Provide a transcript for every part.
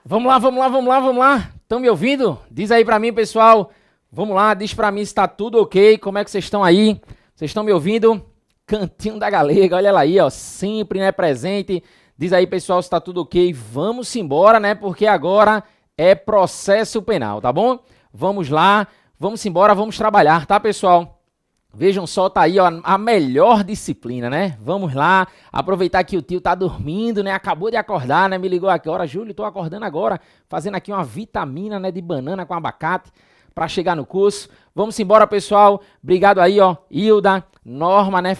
Vamos lá. Estão me ouvindo? Diz aí pra mim, pessoal. Vamos lá, diz pra mim se tá tudo ok. Como é que vocês estão aí? Vocês estão me ouvindo? Cantinho da Galega, olha ela aí, ó. Sempre, né, presente. Diz aí, pessoal, se tá tudo ok. Vamos embora, né? Porque agora é processo penal, tá bom? Vamos lá, vamos embora, vamos trabalhar, tá, pessoal? Vejam só, tá aí, ó, a melhor disciplina, né? Vamos lá, aproveitar que o tio tá dormindo, né? Acabou de acordar, né? Me ligou aqui, hora, Júlio, tô acordando agora, fazendo aqui uma vitamina, né, de banana com abacate para chegar no curso. Vamos embora, pessoal. Obrigado aí, ó, Hilda, Norma, né?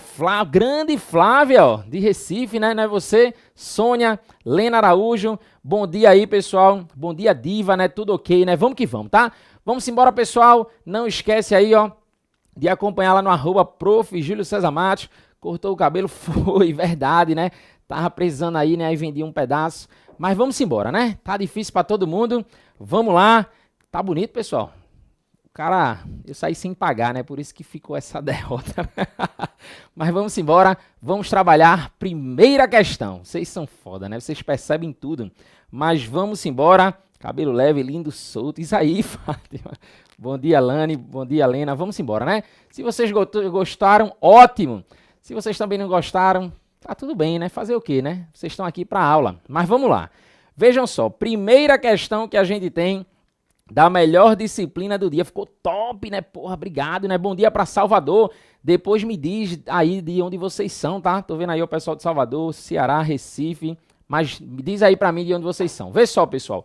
Grande Flávia, ó, de Recife, né? Não é você? Sônia, Lena Araújo. Bom dia aí, pessoal. Bom dia, Diva, né? Tudo ok, né? Vamos que vamos, tá? Vamos embora, pessoal. Não esquece aí, ó, de acompanhar lá no @prof. Júlio César Matos. Cortou o cabelo, foi verdade, né? Tava precisando aí, né? Aí vendi um pedaço. Mas vamos embora, né? Tá difícil pra todo mundo. Vamos lá. Tá bonito, pessoal. O cara, eu saí sem pagar, né? Por isso que ficou essa derrota. Mas vamos embora. Vamos trabalhar. Primeira questão. Vocês são foda, né? Vocês percebem tudo. Mas vamos embora. Cabelo leve, lindo, solto. Isso aí, Fátima. Bom dia, Lani. Bom dia, Lena. Vamos embora, né? Se vocês gostaram, ótimo. Se vocês também não gostaram, tá tudo bem, né? Fazer o quê, né? Vocês estão aqui para aula. Mas vamos lá. Vejam só. Primeira questão que a gente tem da melhor disciplina do dia. Ficou top, né? Porra, obrigado, né? Bom dia para Salvador. Depois me diz aí de onde vocês são, tá? Tô vendo aí o pessoal de Salvador, Ceará, Recife. Mas me diz aí para mim de onde vocês são. Vê só, pessoal.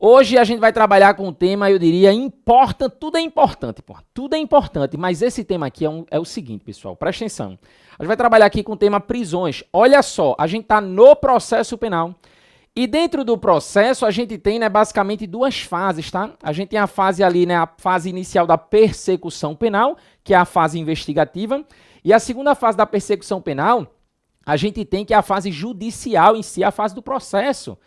Hoje a gente vai trabalhar com um tema, eu diria, importante. Tudo é importante, porra. Tudo é importante, mas esse tema aqui é o seguinte, pessoal. Presta atenção. A gente vai trabalhar aqui com o tema prisões. Olha só, a gente está no processo penal. E dentro do processo a gente tem, né, basicamente duas fases, tá? A gente tem a fase ali, né, a fase inicial da persecução penal, que é a fase investigativa. E a segunda fase da persecução penal, a gente tem que é a fase judicial em si, a fase do processo.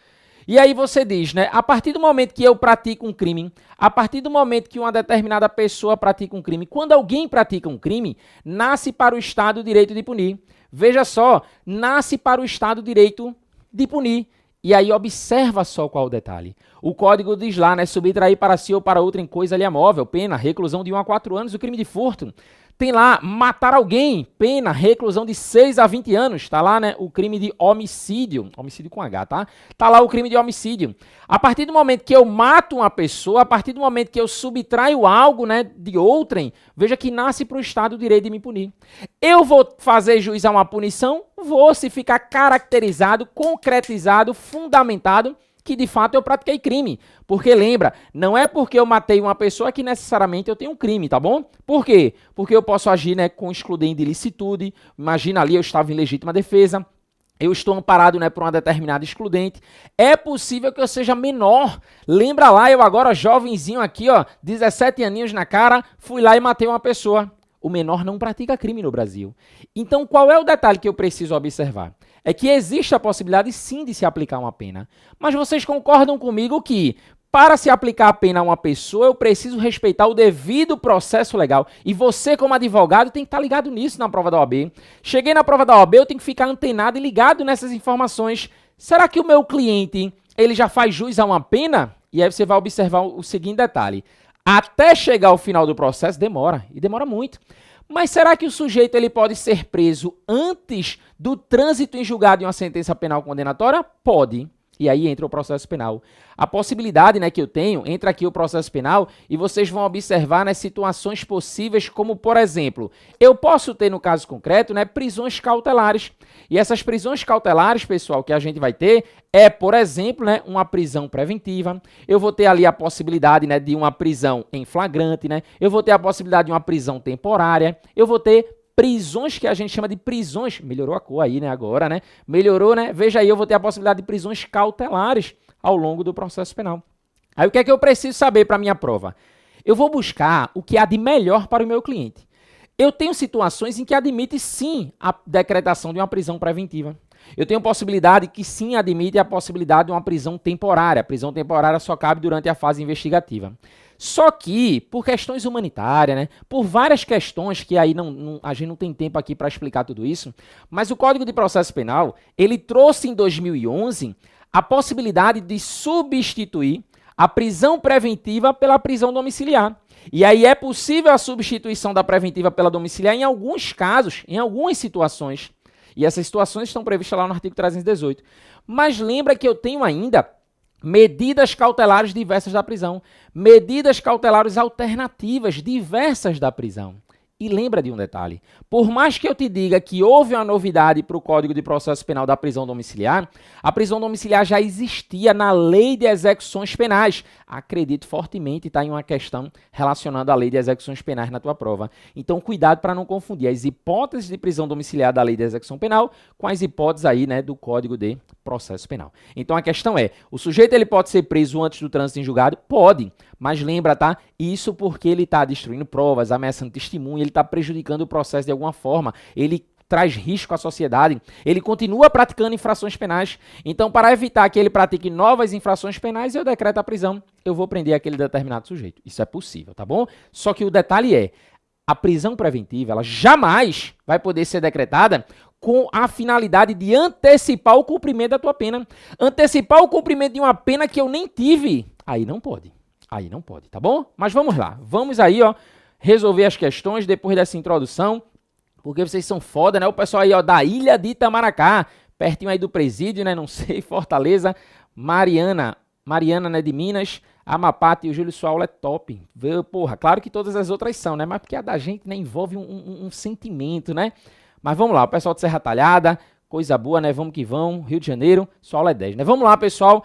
E aí você diz, né, a partir do momento que eu pratico um crime, a partir do momento que uma determinada pessoa pratica um crime, quando alguém pratica um crime, nasce para o Estado o direito de punir. Veja só, nasce para o Estado o direito de punir. E aí observa só qual o detalhe. O código diz lá, né, subtrair para si ou para outra em coisa alheia móvel, pena, reclusão de 1 a 4 anos, o crime de furto. Tem lá, matar alguém, pena, reclusão de 6 a 20 anos. Tá lá, né, o crime de homicídio. Homicídio com H, tá? Tá lá o crime de homicídio. A partir do momento que eu mato uma pessoa, a partir do momento que eu subtraio algo, né, de outrem, veja que nasce para o Estado o direito de me punir. Eu vou fazer juiz a uma punição? Vou, se ficar caracterizado, concretizado, fundamentado, que de fato eu pratiquei crime. Porque lembra, não é porque eu matei uma pessoa que necessariamente eu tenho um crime, tá bom? Por quê? Porque eu posso agir, né, com excludente de ilicitude. Imagina ali, eu estava em legítima defesa. Eu estou amparado, né, por uma determinada excludente. É possível que eu seja menor. Lembra lá, eu agora jovenzinho aqui, ó, 17 aninhos na cara, fui lá e matei uma pessoa. O menor não pratica crime no Brasil. Então, qual é o detalhe que eu preciso observar? É que existe a possibilidade, sim, de se aplicar uma pena. Mas vocês concordam comigo que, para se aplicar a pena a uma pessoa, eu preciso respeitar o devido processo legal. E você, como advogado, tem que estar ligado nisso na prova da OAB. Cheguei na prova da OAB, eu tenho que ficar antenado e ligado nessas informações. Será que o meu cliente, ele já faz jus a uma pena? E aí você vai observar o seguinte detalhe. Até chegar ao final do processo, demora. E demora muito. Mas será que o sujeito ele pode ser preso antes do trânsito em julgado de uma sentença penal condenatória? Pode. E aí entra o processo penal. A possibilidade, né, que eu tenho, entra aqui o processo penal e vocês vão observar, né, situações possíveis como, por exemplo, eu posso ter no caso concreto, né, prisões cautelares. E essas prisões cautelares, pessoal, que a gente vai ter é, por exemplo, né, uma prisão preventiva. Eu vou ter ali a possibilidade, né, de uma prisão em flagrante, né? Eu vou ter a possibilidade de uma prisão temporária. Eu vou ter prisões que a gente chama de prisões, melhorou a cor aí, né, agora, né? Melhorou, né? Veja aí, eu vou ter a possibilidade de prisões cautelares ao longo do processo penal. Aí o que é que eu preciso saber para a minha prova? Eu vou buscar o que há de melhor para o meu cliente. Eu tenho situações em que admite sim a decretação de uma prisão preventiva. Eu tenho possibilidade que sim admite a possibilidade de uma prisão temporária. A prisão temporária só cabe durante a fase investigativa. Só que, por questões humanitárias, né, por várias questões que aí a gente não tem tempo aqui para explicar tudo isso, mas o Código de Processo Penal, ele trouxe em 2011 a possibilidade de substituir a prisão preventiva pela prisão domiciliar. E aí é possível a substituição da preventiva pela domiciliar em alguns casos, em algumas situações. E essas situações estão previstas lá no artigo 318. Mas lembra que eu tenho ainda medidas cautelares diversas da prisão, medidas cautelares alternativas diversas da prisão. E lembra de um detalhe, por mais que eu te diga que houve uma novidade para o Código de Processo Penal da prisão domiciliar, a prisão domiciliar já existia na Lei de Execuções Penais. Acredito fortemente, está em uma questão relacionando a Lei de Execuções Penais na tua prova. Então, cuidado para não confundir as hipóteses de prisão domiciliar da Lei de Execução Penal com as hipóteses aí, né, do Código de Processo Penal. Então, a questão é, o sujeito ele pode ser preso antes do trânsito em julgado? Pode, mas lembra, tá? Isso porque ele está destruindo provas, ameaçando testemunha, ele está prejudicando o processo de alguma forma, ele traz risco à sociedade, ele continua praticando infrações penais. Então, para evitar que ele pratique novas infrações penais, eu decreto a prisão, eu vou prender aquele determinado sujeito. Isso é possível, tá bom? Só que o detalhe é, a prisão preventiva, ela jamais vai poder ser decretada com a finalidade de antecipar o cumprimento da tua pena. Antecipar o cumprimento de uma pena que eu nem tive, aí não pode. Aí não pode, tá bom? Mas vamos lá, vamos aí, ó, resolver as questões depois dessa introdução, porque vocês são foda, né? O pessoal aí, ó, da Ilha de Itamaracá, pertinho aí do presídio, né? Não sei, Fortaleza, Mariana, né, de Minas, Amapá e o Júlio Suaul é top. Porra, claro que todas as outras são, né? Mas porque a da gente, né, envolve um sentimento, né? Mas vamos lá, o pessoal de Serra Talhada, coisa boa, né? Vamos que vamos, Rio de Janeiro, Suaul é 10, né? Vamos lá, pessoal.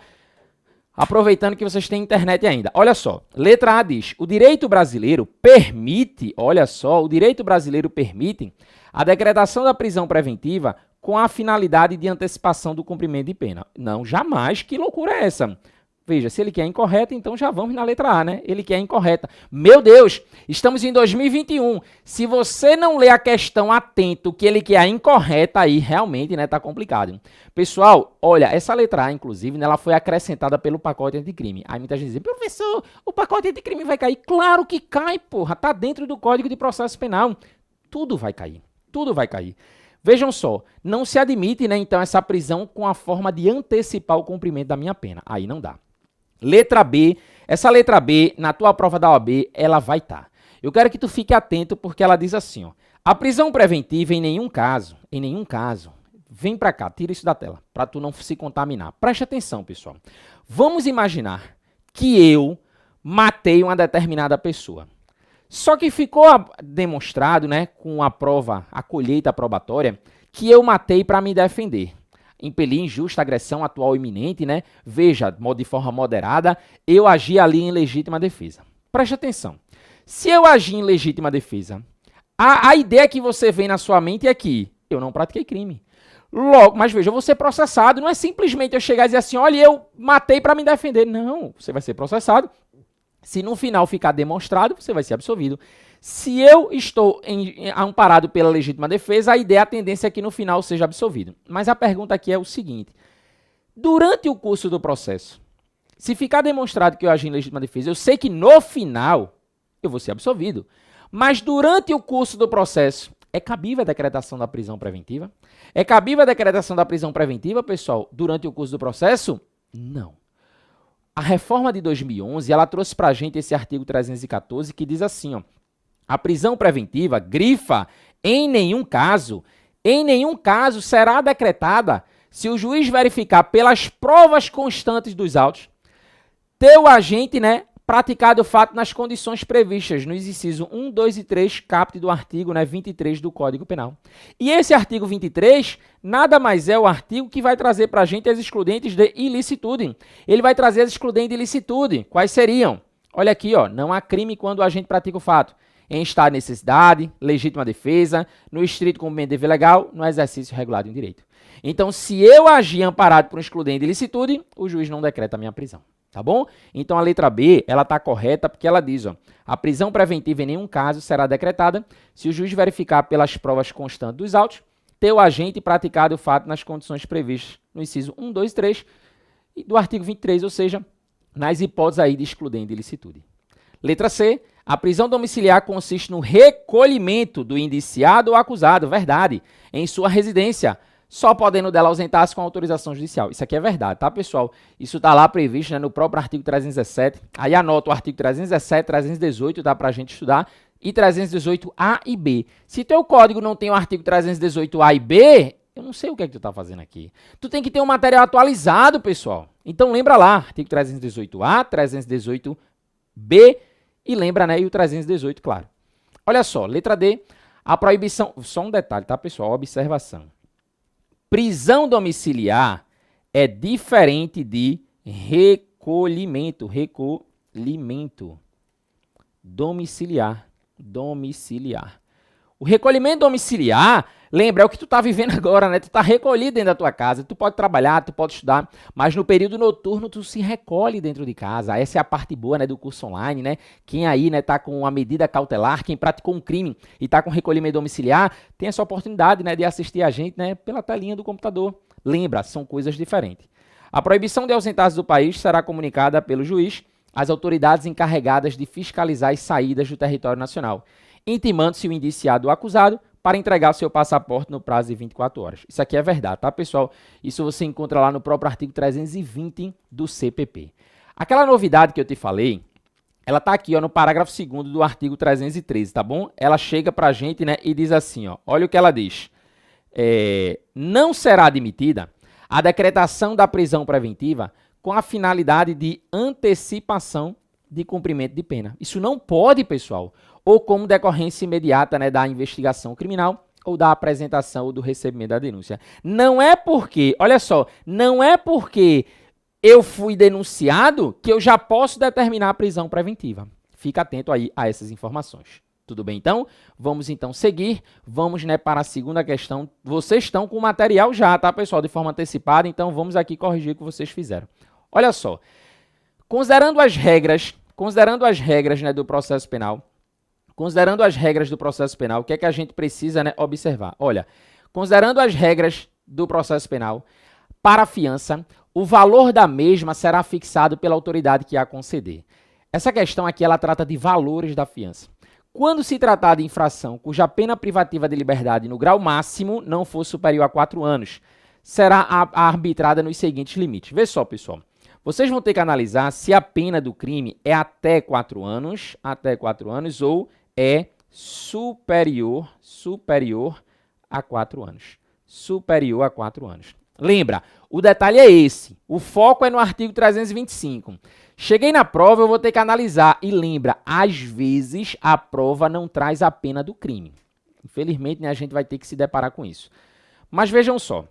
Aproveitando que vocês têm internet ainda. Olha só, letra A diz, o direito brasileiro permite, olha só, o direito brasileiro permite a decretação da prisão preventiva com a finalidade de antecipação do cumprimento de pena. Não, jamais, que loucura é essa? Veja, se ele quer incorreta, então já vamos na letra A, né? Ele quer incorreta. Meu Deus, estamos em 2021. Se você não ler a questão atento que ele quer a incorreta, aí realmente, né, tá complicado. Pessoal, olha, essa letra A, inclusive, né, ela foi acrescentada pelo pacote anticrime. Aí muita gente diz, professor, o pacote anticrime vai cair? Claro que cai, porra. Tá dentro do Código de Processo Penal. Tudo vai cair. Tudo vai cair. Vejam só, não se admite, né, então, essa prisão com a forma de antecipar o cumprimento da minha pena. Aí não dá. Letra B, essa letra B, na tua prova da OAB, ela vai estar. Eu quero que tu fique atento porque ela diz assim, ó, a prisão preventiva em nenhum caso, vem pra cá, tira isso da tela, pra tu não se contaminar. Preste atenção, pessoal. Vamos imaginar que eu matei uma determinada pessoa. Só que ficou demonstrado, né, com a prova, a colheita probatória, que eu matei para me defender. Impelir injusta agressão atual iminente, né? Veja, de forma moderada, eu agi ali em legítima defesa. Preste atenção. Se eu agir em legítima defesa, a ideia que você vem na sua mente é que eu não pratiquei crime. Logo, mas veja, eu vou ser processado. Não é simplesmente eu chegar e dizer assim, olha, eu matei para me defender. Não, você vai ser processado. Se no final ficar demonstrado, você vai ser absolvido. Se eu estou amparado pela legítima defesa, a tendência é que no final seja absolvido. Mas a pergunta aqui é o seguinte, durante o curso do processo, se ficar demonstrado que eu agi em legítima defesa, eu sei que no final eu vou ser absolvido. Mas durante o curso do processo, é cabível a decretação da prisão preventiva? É cabível a decretação da prisão preventiva, pessoal, durante o curso do processo? Não. A reforma de 2011, ela trouxe para a gente esse artigo 314 que diz assim, ó, a prisão preventiva, grifa, em nenhum caso será decretada se o juiz verificar pelas provas constantes dos autos ter o agente, né, praticado o fato nas condições previstas nos incisos 1, 2 e 3, caput do artigo, né, 23 do Código Penal. E esse artigo 23 nada mais é o artigo que vai trazer para a gente as excludentes de ilicitude. Ele vai trazer as excludentes de ilicitude. Quais seriam? Olha aqui, ó, não há crime quando o agente pratica o fato. em estado de necessidade, legítima defesa, no estrito cumprimento de dever legal, no exercício regular de um direito. Então, se eu agir amparado por um excludente de ilicitude, o juiz não decreta a minha prisão. Tá bom? Então, a letra B, ela está correta porque ela diz, ó, a prisão preventiva em nenhum caso será decretada se o juiz verificar pelas provas constantes dos autos ter o agente praticado o fato nas condições previstas no inciso 1, 2 e 3 do artigo 23, ou seja, nas hipóteses aí de excludente de ilicitude. Letra C, a prisão domiciliar consiste no recolhimento do indiciado ou acusado, verdade, em sua residência, só podendo dela ausentar-se com autorização judicial. Isso aqui é verdade, tá, pessoal? Isso está lá previsto, né, no próprio artigo 317. Aí anota o artigo 317, 318, dá para a gente estudar, e 318A e B. Se teu código não tem o artigo 318A e B, eu não sei o que é que tu está fazendo aqui. Tu tem que ter um material atualizado, pessoal. Então lembra lá, artigo 318A, 318B e lembra, né, e o 318, claro. Olha só, letra D, a proibição... Só um detalhe, tá, pessoal? Observação. Prisão domiciliar é diferente de recolhimento. Recolhimento. Domiciliar. O recolhimento domiciliar, lembra, é o que tu tá vivendo agora, né? Tu tá recolhido dentro da tua casa, tu pode trabalhar, tu pode estudar, mas no período noturno tu se recolhe dentro de casa. Essa é a parte boa, né, do curso online, né? Quem aí, né, tá com a medida cautelar, quem praticou um crime e tá com recolhimento domiciliar, tem essa oportunidade, né, de assistir a gente, né, pela telinha do computador. Lembra, são coisas diferentes. A proibição de ausentar-se do país será comunicada pelo juiz às autoridades encarregadas de fiscalizar as saídas do território nacional, intimando-se o indiciado ou acusado para entregar o seu passaporte no prazo de 24 horas. Isso aqui é verdade, tá, pessoal? Isso você encontra lá no próprio artigo 320 do CPP. Aquela novidade que eu te falei, ela tá aqui, ó, no parágrafo 2º do artigo 313, tá bom? Ela chega pra gente, né, e diz assim, ó, olha o que ela diz. Não será admitida a decretação da prisão preventiva com a finalidade de antecipação de cumprimento de pena. Isso não pode, pessoal, ou como decorrência imediata, né, da investigação criminal ou da apresentação ou do recebimento da denúncia. Não é porque, olha só, não é porque eu fui denunciado que eu já posso determinar a prisão preventiva. Fica atento aí a essas informações. Tudo bem, então? Vamos então seguir. Vamos, né, para a segunda questão. Vocês estão com o material já, tá, pessoal? De forma antecipada, então vamos aqui corrigir o que vocês fizeram. Olha só, considerando as regras, né, do processo penal, o que é que a gente precisa, né, observar? Olha, considerando as regras do processo penal, para a fiança, o valor da mesma será fixado pela autoridade que a conceder. Essa questão aqui, ela trata de valores da fiança. Quando se tratar de infração cuja pena privativa de liberdade no grau máximo não for superior a 4 anos, será arbitrada nos seguintes limites. Vê só, pessoal. Vocês vão ter que analisar se a pena do crime é até 4 anos, ou é superior a 4 anos. Superior a 4 anos. Lembra, o detalhe é esse. O foco é no artigo 325. Cheguei na prova, eu vou ter que analisar. E lembra, às vezes a prova não traz a pena do crime. Infelizmente, né, a gente vai ter que se deparar com isso. Mas vejam só.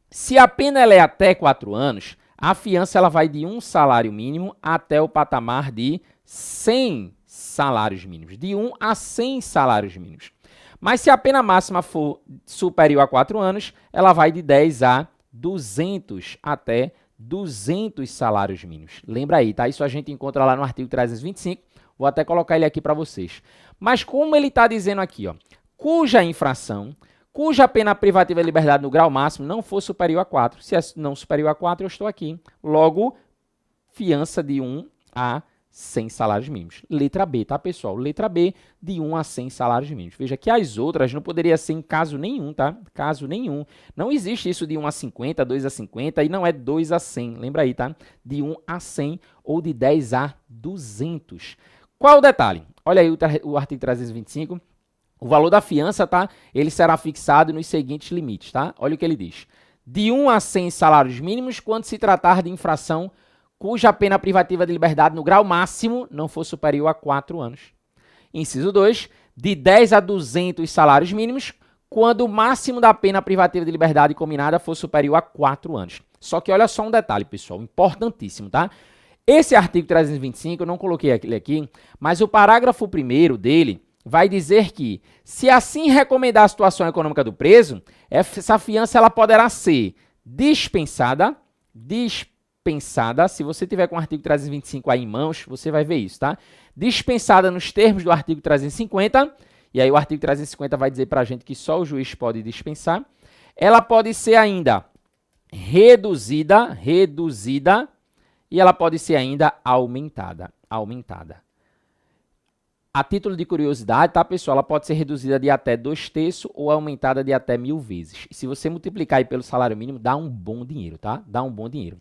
Se a pena ela é até 4 anos, a fiança ela vai de 1 salário mínimo até o patamar de 100 salários mínimos. De 1 a 100 salários mínimos. Mas se a pena máxima for superior a 4 anos, ela vai de 10 a 200 até 200 salários mínimos. Lembra aí, tá? Isso a gente encontra lá no artigo 325. Vou até colocar ele aqui para vocês. Mas como ele está dizendo aqui, ó, cuja infração, cuja pena privativa de liberdade no grau máximo não for superior a 4. Se é não superior a 4, eu estou aqui. Logo, fiança de 1 a 100 salários mínimos. Letra B, tá, pessoal? Letra B, de 1 a 100 salários mínimos. Veja que as outras não poderia ser em caso nenhum, tá? Caso nenhum. Não existe isso de 1 a 50, 2 a 50 e não é 2 a 100. Lembra aí, tá? De 1 a 100 ou de 10 a 200. Qual o detalhe? Olha aí o artigo 325. O valor da fiança, tá? Ele será fixado nos seguintes limites, tá? Olha o que ele diz. De 1 a 100 salários mínimos quando se tratar de infração cuja pena privativa de liberdade no grau máximo não for superior a 4 anos. Inciso 2, de 10 a 200 salários mínimos, quando o máximo da pena privativa de liberdade combinada for superior a 4 anos. Só que olha só um detalhe, pessoal, importantíssimo, tá? Esse artigo 325, eu não coloquei ele aqui, mas o parágrafo 1º dele, vai dizer que, se assim recomendar a situação econômica do preso, essa fiança ela poderá ser dispensada, se você tiver com o artigo 325 aí em mãos, você vai ver isso, tá? Dispensada nos termos do artigo 350, e aí o artigo 350 vai dizer para a gente que só o juiz pode dispensar. Ela pode ser ainda reduzida, e ela pode ser ainda aumentada. A título de curiosidade, tá, pessoal? Ela pode ser reduzida de até 2/3 ou aumentada de até 1000 vezes. E se você multiplicar aí pelo salário mínimo, dá um bom dinheiro, tá? Dá um bom dinheiro.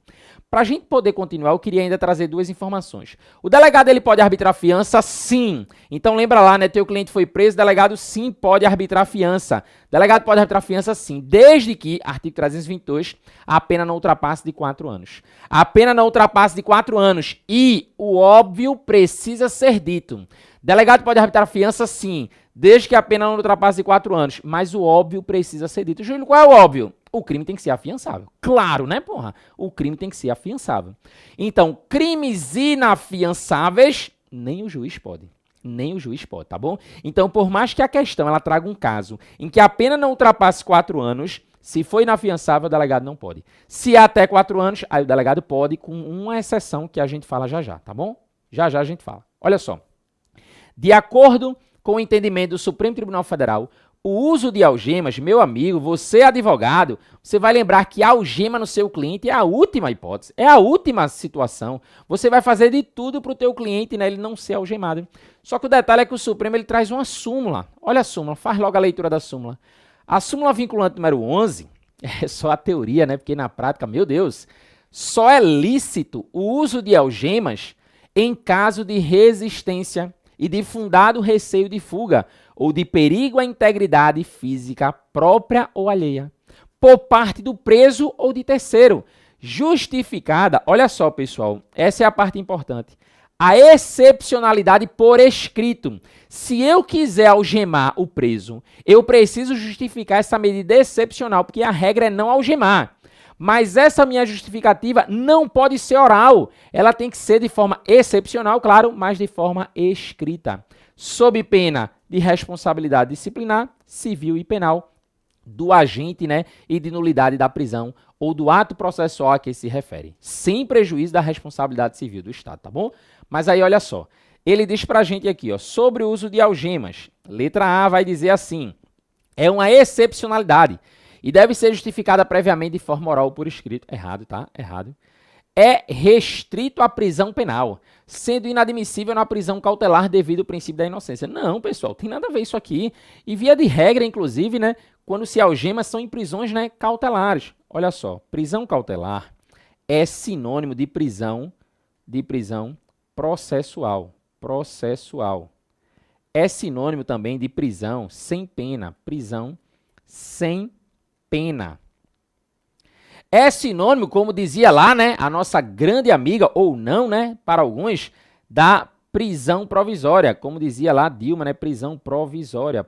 Para a gente poder continuar, eu queria ainda trazer duas informações. O delegado, ele pode arbitrar fiança? Sim. Então, lembra lá, né? Teu cliente foi preso, delegado sim pode arbitrar fiança. Delegado pode arbitrar fiança sim, desde que, artigo 322, a pena não ultrapasse de 4 anos. A pena não ultrapasse de 4 anos e o óbvio precisa ser dito. Delegado pode arbitrar fiança, sim, desde que a pena não ultrapasse 4 anos. Mas o óbvio precisa ser dito. Júlio, qual é o óbvio? O crime tem que ser afiançável. Claro, né, porra? O crime tem que ser afiançável. Então, crimes inafiançáveis, nem o juiz pode. Tá bom? Então, por mais que a questão ela traga um caso em que a pena não ultrapasse 4 anos, se for inafiançável, o delegado não pode. Se é até 4 anos, aí o delegado pode, com uma exceção que a gente fala já, tá bom? Já a gente fala. Olha só. De acordo com o entendimento do Supremo Tribunal Federal, o uso de algemas, meu amigo, você advogado, você vai lembrar que a algema no seu cliente é a última hipótese, é a última situação. Você vai fazer de tudo para o teu cliente, né, ele não ser algemado. Só que o detalhe é que o Supremo ele traz uma súmula. Olha a súmula, faz logo a leitura da súmula. A súmula vinculante número 11, é só a teoria, né, porque na prática, meu Deus, só é lícito o uso de algemas em caso de resistência e de fundado receio de fuga ou de perigo à integridade física própria ou alheia, por parte do preso ou de terceiro, justificada, olha só, pessoal, essa é a parte importante, a excepcionalidade por escrito. Se eu quiser algemar o preso, eu preciso justificar essa medida excepcional, porque a regra é não algemar. Mas essa minha justificativa não pode ser oral. Ela tem que ser de forma excepcional, claro, mas de forma escrita. Sob pena de responsabilidade disciplinar, civil e penal do agente, né, e de nulidade da prisão ou do ato processual a que se refere, sem prejuízo da responsabilidade civil do Estado, tá bom? Mas aí, olha só, ele diz pra gente aqui, ó, sobre o uso de algemas. Letra A vai dizer assim, é uma excepcionalidade e deve ser justificada previamente de forma oral ou por escrito. Errado, tá? Errado. É restrito à prisão penal, sendo inadmissível na prisão cautelar devido ao princípio da inocência. Não, pessoal, tem nada a ver isso aqui. E via de regra, inclusive, né, quando se algema, são em prisões, né, cautelares. Olha só, prisão cautelar é sinônimo de prisão processual. É sinônimo também de prisão sem pena. Prisão sem pena. É sinônimo, como dizia lá, né, a nossa grande amiga, ou não, né, para alguns, da prisão provisória. Como dizia lá Dilma, né, prisão provisória.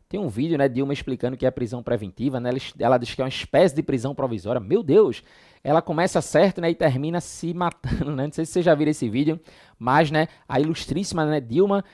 Tem um vídeo, né, Dilma explicando que é prisão preventiva, né, ela diz que é uma espécie de prisão provisória. Meu Deus, ela começa certo, né, e termina se matando, né, não sei se vocês já viram esse vídeo, mas, né, a ilustríssima, né, Dilma,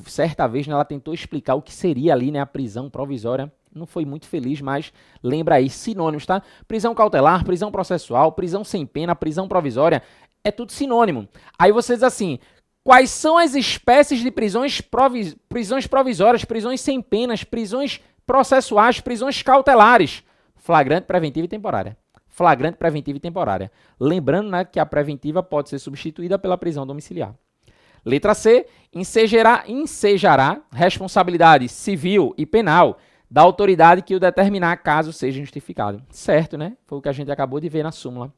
certa vez, né, ela tentou explicar o que seria ali, né, a prisão provisória. Não foi muito feliz, mas lembra aí, sinônimos, tá? Prisão cautelar, prisão processual, prisão sem pena, prisão provisória, é tudo sinônimo. Aí você diz assim, quais são as espécies de prisões provisórias, prisões sem penas, prisões processuais, prisões cautelares? Flagrante, preventiva e temporária. Flagrante, preventiva e temporária. Lembrando, né, que a preventiva pode ser substituída pela prisão domiciliar. Letra C, ensejará responsabilidade civil e penal da autoridade que o determinar caso seja justificado. Certo, né? Foi o que a gente acabou de ver na súmula.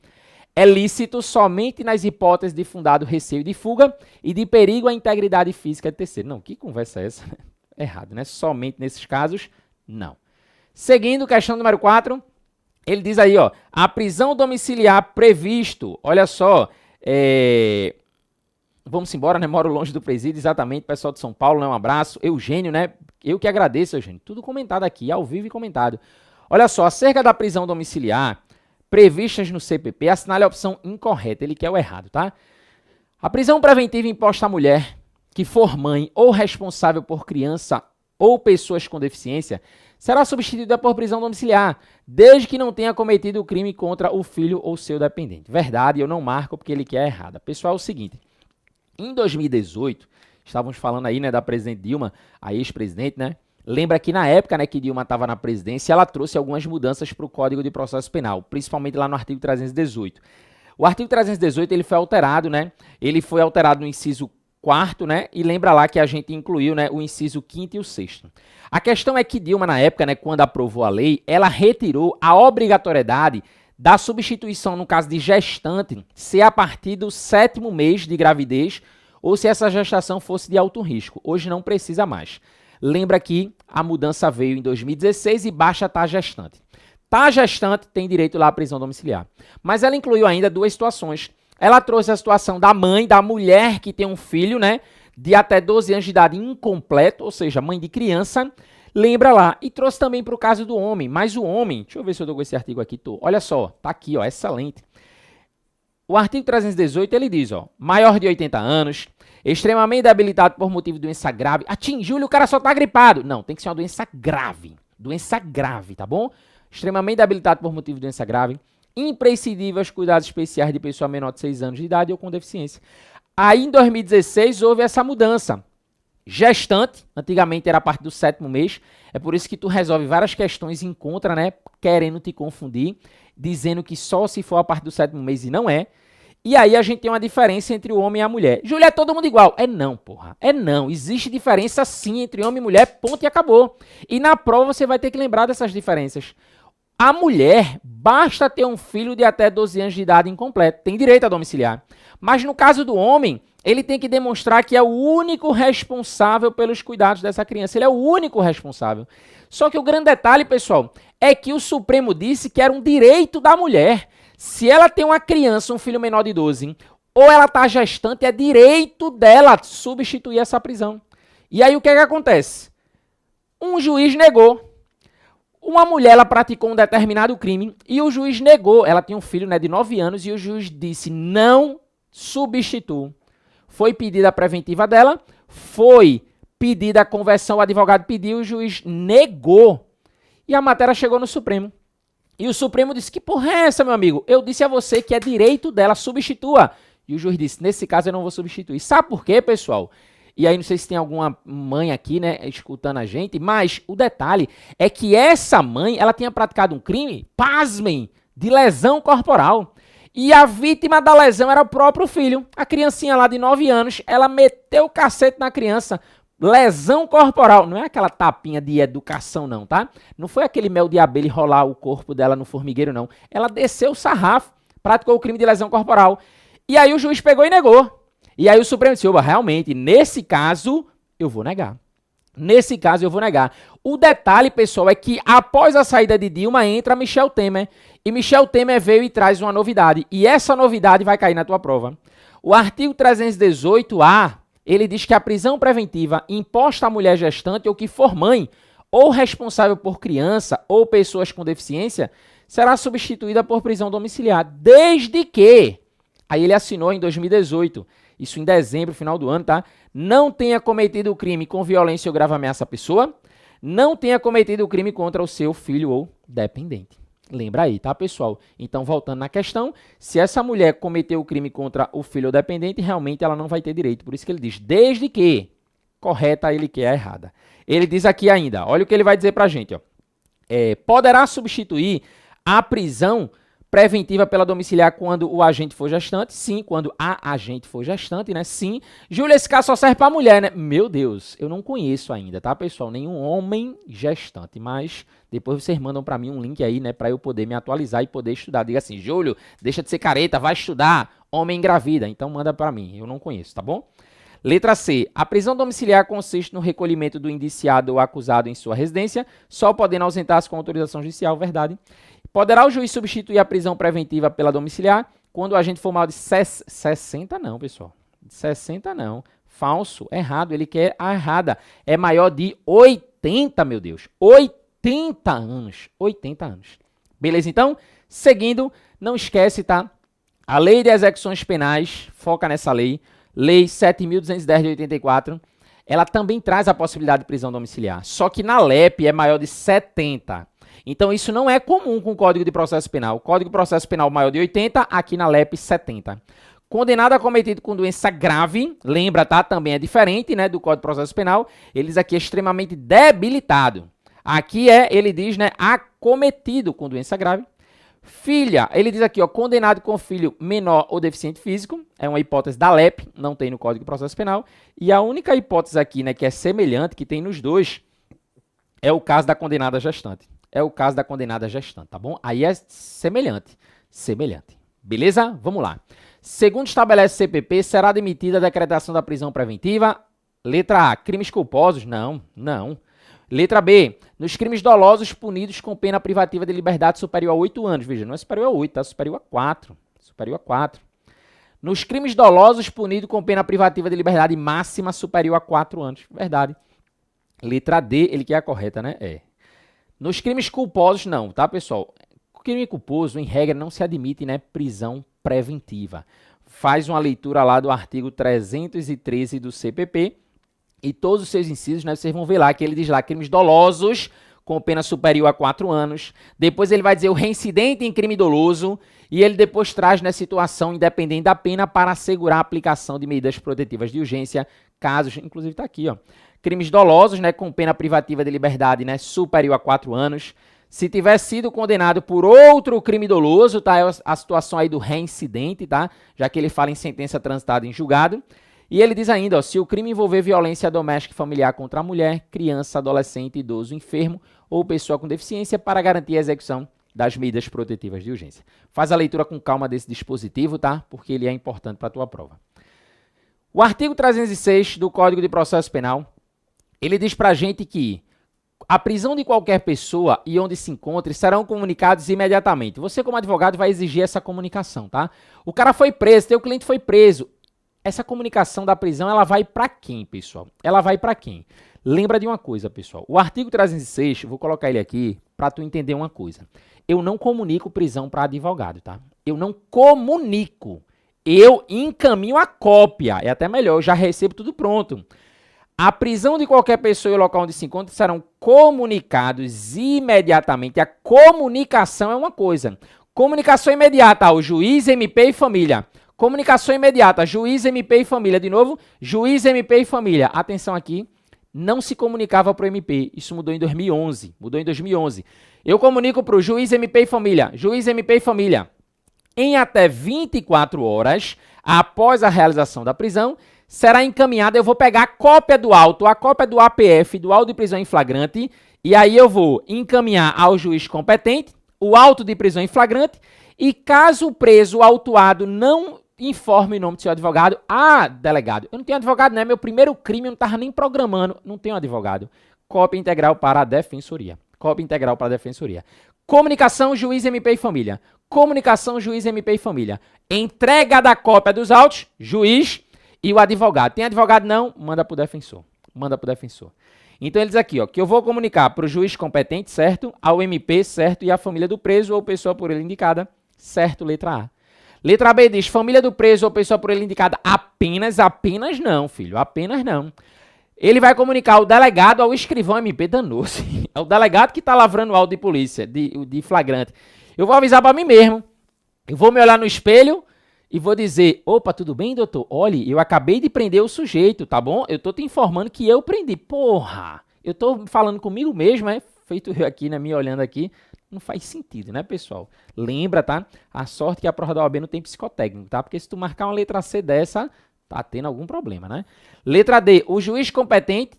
É lícito somente nas hipóteses de fundado receio de fuga e de perigo à integridade física de terceiro. Não, que conversa é essa? Errado, né? Somente nesses casos, não. Seguindo, questão número 4, ele diz aí, ó, a prisão domiciliar previsto, olha só, vamos embora, né? Moro longe do presídio, exatamente, pessoal de São Paulo, né? Um abraço. Eugênio, né? Eu que agradeço, Eugênio. Tudo comentado aqui, ao vivo e comentado. Olha só, acerca da prisão domiciliar, previstas no CPP, assinale a opção incorreta. Ele quer o errado, tá? A prisão preventiva imposta à mulher que for mãe ou responsável por criança ou pessoas com deficiência, será substituída por prisão domiciliar, desde que não tenha cometido o crime contra o filho ou seu dependente. Verdade, eu não marco porque ele quer errada. Pessoal, é o seguinte, em 2018, estávamos falando aí, né, da presidente Dilma, a ex-presidente, né? Lembra que na época, né, que Dilma estava na presidência, ela trouxe algumas mudanças para o Código de Processo Penal, principalmente lá no artigo 318. O artigo 318 ele foi alterado, né? Ele foi alterado no inciso 4º, né? E lembra lá que a gente incluiu, né, o inciso 5º e o 6º. A questão é que Dilma, na época, né, quando aprovou a lei, ela retirou a obrigatoriedade da substituição, no caso de gestante, se a partir do 7º mês de gravidez ou se essa gestação fosse de alto risco. Hoje não precisa mais. Lembra que a mudança veio em 2016 e basta estar gestante. Tá gestante, tem direito lá à prisão domiciliar. Mas ela incluiu ainda duas situações. Ela trouxe a situação da mãe, da mulher que tem um filho, né, de até 12 anos de idade incompleto, ou seja, mãe de criança, lembra lá. E trouxe também para o caso do homem, mas o homem, deixa eu ver se eu dou com esse artigo aqui, olha só, tá aqui, ó, excelente. O artigo 318, ele diz, ó, maior de 80 anos, extremamente debilitado por motivo de doença grave, Júlio, o cara só tá gripado. Não, tem que ser uma doença grave, tá bom? Extremamente debilitado por motivo de doença grave, imprescindível aos cuidados especiais de pessoa menor de 6 anos de idade ou com deficiência. Aí, em 2016, houve essa mudança. Gestante, antigamente era a partir do 7º mês, é por isso que tu resolve várias questões em contra, né, querendo te confundir, dizendo que só se for a partir do 7º mês e não é. E aí a gente tem uma diferença entre o homem e a mulher. Júlia, é todo mundo igual? É não, porra. É não. Existe diferença sim entre homem e mulher, ponto e acabou. E na prova você vai ter que lembrar dessas diferenças. A mulher, basta ter um filho de até 12 anos de idade incompleto, tem direito a domiciliar. Mas no caso do homem, ele tem que demonstrar que é o único responsável pelos cuidados dessa criança. Ele é o único responsável. Só que o grande detalhe, pessoal, é que o Supremo disse que era um direito da mulher. Se ela tem uma criança, um filho menor de 12, ou ela está gestante, é direito dela substituir essa prisão. E aí o que é que acontece? Um juiz negou. Uma mulher, ela praticou um determinado crime e o juiz negou. Ela tinha um filho, né, de 9 anos e o juiz disse, não substituo. Foi pedida a preventiva dela, foi pedida a conversão, o advogado pediu, o juiz negou. E a matéria chegou no Supremo. E o Supremo disse, que porra é essa, meu amigo? Eu disse a você que é direito dela, substitua. E o juiz disse, nesse caso eu não vou substituir. Sabe por quê, pessoal? E aí não sei se tem alguma mãe aqui, né, escutando a gente, mas o detalhe é que essa mãe, ela tinha praticado um crime, pasmem, de lesão corporal. E a vítima da lesão era o próprio filho. A criancinha lá de 9 anos, ela meteu o cacete na criança. Lesão corporal, não é aquela tapinha de educação não, tá? Não foi aquele mel de abelha enrolar o corpo dela no formigueiro não. Ela desceu o sarrafo, praticou o crime de lesão corporal. E aí o juiz pegou e negou. E aí o Supremo disse, oba, realmente, nesse caso, eu vou negar. Nesse caso, eu vou negar. O detalhe, pessoal, é que após a saída de Dilma, entra Michel Temer. E Michel Temer veio e traz uma novidade. E essa novidade vai cair na tua prova. O artigo 318-A, ele diz que a prisão preventiva imposta à mulher gestante ou que for mãe ou responsável por criança ou pessoas com deficiência será substituída por prisão domiciliar, desde que, aí ele assinou em 2018, isso em dezembro, final do ano, tá? Não tenha cometido o crime com violência ou grave ameaça à pessoa, não tenha cometido o crime contra o seu filho ou dependente. Lembra aí, tá, pessoal? Então, voltando na questão, se essa mulher cometeu o crime contra o filho ou dependente, realmente ela não vai ter direito. Por isso que ele diz, desde que, correta ele quer a errada. Ele diz aqui ainda, olha o que ele vai dizer pra gente, ó. Poderá substituir a prisão preventiva pela domiciliar quando o agente for gestante? Sim, quando a agente for gestante, né? Sim. Júlia, esse caso só serve pra mulher, né? Meu Deus, eu não conheço ainda, tá, pessoal? Nenhum homem gestante, mas depois vocês mandam pra mim um link aí, né, pra eu poder me atualizar e poder estudar. Diga assim, Júlio, deixa de ser careta, vai estudar, homem engravida. Então manda pra mim, eu não conheço, tá bom? Letra C. A prisão domiciliar consiste no recolhimento do indiciado ou acusado em sua residência, só podendo ausentar-se com autorização judicial, verdade. Poderá o juiz substituir a prisão preventiva pela domiciliar quando o agente for maior de 60 não, pessoal. 60 não. Falso, errado, ele quer a errada. É maior de 80, meu Deus. 80 anos. 80 anos. Beleza, então? Seguindo, não esquece, tá? A lei de execuções penais, foca nessa lei. Lei 7.210 de 84, ela também traz a possibilidade de prisão domiciliar. Só que na LEP é maior de 70. Então isso não é comum com o Código de Processo Penal. O Código de Processo Penal maior de 80, aqui na LEP 70. Condenado acometido com doença grave, lembra, tá? Também é diferente, né, do Código de Processo Penal. Eles aqui é extremamente debilitado. Aqui ele diz, né, acometido com doença grave. Filha, ele diz aqui, ó, condenado com filho menor ou deficiente físico, é uma hipótese da LEP, não tem no Código de Processo Penal, e a única hipótese aqui, né, que é semelhante, que tem nos dois, é o caso da condenada gestante. É o caso da condenada gestante, tá bom? Aí é semelhante, beleza? Vamos lá. Segundo estabelece CPP, será admitida a decretação da prisão preventiva? Letra A, crimes culposos? Não. Letra B, nos crimes dolosos punidos com pena privativa de liberdade superior a 8 anos. Veja, não é superior a 8, tá? Superior a 4. Nos crimes dolosos punidos com pena privativa de liberdade máxima superior a 4 anos. Verdade. Letra D, ele que é a correta, né? É. Nos crimes culposos, não, tá, pessoal? O crime culposo, em regra, não se admite, né, prisão preventiva. Faz uma leitura lá do artigo 313 do CPP, e todos os seus incisos, né, vocês vão ver lá que ele diz lá crimes dolosos com pena superior a 4 anos. Depois ele vai dizer o reincidente em crime doloso e ele depois traz, né, situação independente da pena para assegurar a aplicação de medidas protetivas de urgência, casos, inclusive está aqui, ó, crimes dolosos, né, com pena privativa de liberdade, né, superior a 4 anos. Se tiver sido condenado por outro crime doloso, tá, é a situação aí do reincidente, tá, já que ele fala em sentença transitada em julgado. E ele diz ainda, ó, se o crime envolver violência doméstica e familiar contra a mulher, criança, adolescente, idoso, enfermo ou pessoa com deficiência para garantir a execução das medidas protetivas de urgência. Faz a leitura com calma desse dispositivo, tá? Porque ele é importante para a tua prova. O artigo 306 do Código de Processo Penal, ele diz pra gente que a prisão de qualquer pessoa e onde se encontre serão comunicados imediatamente. Você, como advogado, vai exigir essa comunicação, tá? O cara foi preso, teu cliente foi preso. Essa comunicação da prisão, ela vai para quem, pessoal? Ela vai para quem? Lembra de uma coisa, pessoal. O artigo 306, vou colocar ele aqui para tu entender uma coisa. Eu não comunico prisão para advogado, tá? Eu não comunico. Eu encaminho a cópia. É até melhor, eu já recebo tudo pronto. A prisão de qualquer pessoa e o local onde se encontra serão comunicados imediatamente. A comunicação é uma coisa. Comunicação imediata ao juiz, MP e família. Comunicação imediata, juiz, MP e família. De novo, juiz, MP e família. Atenção aqui, não se comunicava para o MP. Isso mudou em 2011. Eu comunico para o juiz, MP e família. Juiz, MP e família. Em até 24 horas, após a realização da prisão, será encaminhada, eu vou pegar a cópia do auto, a cópia do APF, do auto de prisão em flagrante, e aí eu vou encaminhar ao juiz competente o auto de prisão em flagrante, e caso o preso autuado não informe o nome do seu advogado. Ah, delegado, eu não tenho advogado, né? Meu primeiro crime eu não estava nem programando. Não tenho advogado. Cópia integral para a defensoria. Comunicação, juiz, MP e família. Comunicação, juiz, MP e família. Entrega da cópia dos autos, juiz e o advogado. Tem advogado? Não? Manda para o defensor. Então ele diz aqui, ó, que eu vou comunicar para o juiz competente, certo? Ao MP, certo? E à família do preso ou pessoa por ele indicada, certo? Letra A. Letra B diz, família do preso ou pessoa por ele indicada apenas não, filho, apenas não. Ele vai comunicar ao delegado, ao escrivão MP, danou-se. É o delegado que está lavrando o auto de polícia, de flagrante. Eu vou avisar para mim mesmo. Eu vou me olhar no espelho e vou dizer, opa, tudo bem, doutor? Olhe, eu acabei de prender o sujeito, tá bom? Eu tô te informando que eu prendi. Porra, eu tô falando comigo mesmo, feito eu aqui, né, me olhando aqui. Não faz sentido, né, pessoal? Lembra, tá? A sorte que a prova da OAB não tem psicotécnico, tá? Porque se tu marcar uma letra C dessa, tá tendo algum problema, né? Letra D, o juiz competente,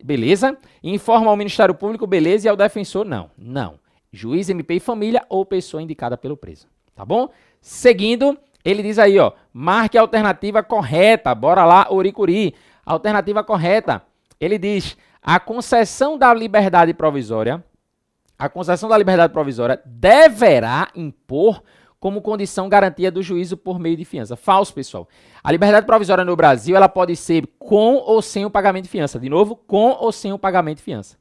beleza? Informa ao Ministério Público, beleza? E ao defensor, não. Juiz, MP e família ou pessoa indicada pelo preso, tá bom? Seguindo, ele diz aí, ó, marque a alternativa correta. Bora lá, Oricuri. Alternativa correta. Ele diz, a concessão da liberdade provisória deverá impor como condição garantia do juízo por meio de fiança. Falso, pessoal. A liberdade provisória no Brasil, ela pode ser com ou sem o pagamento de fiança. De novo, com ou sem o pagamento de fiança.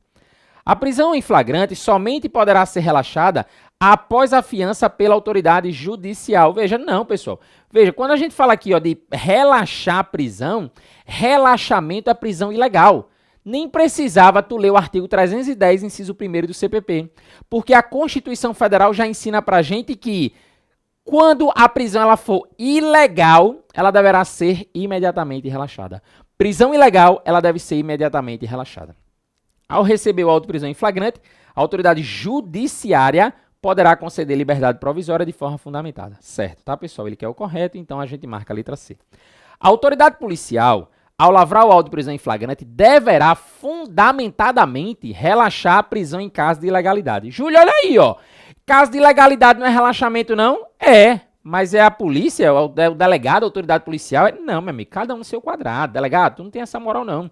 A prisão em flagrante somente poderá ser relaxada após a fiança pela autoridade judicial. Veja, não, pessoal. Veja, quando a gente fala aqui ó, de relaxar a prisão, relaxamento é prisão ilegal. Nem precisava tu ler o artigo 310, inciso 1º do CPP. Porque a Constituição Federal já ensina pra gente que quando a prisão ela for ilegal, ela deverá ser imediatamente relaxada. Prisão ilegal, ela deve ser imediatamente relaxada. Ao receber o auto de prisão em flagrante, a autoridade judiciária poderá conceder liberdade provisória de forma fundamentada. Certo, tá, pessoal? Ele quer o correto, então a gente marca a letra C. A autoridade policial, ao lavrar o auto de prisão em flagrante, deverá fundamentadamente relaxar a prisão em caso de ilegalidade. Júlio, olha aí, ó. Caso de ilegalidade não é relaxamento, não? É. Mas é a polícia, o delegado, a autoridade policial? Não, meu amigo, cada um no seu quadrado. Delegado, tu não tem essa moral, não.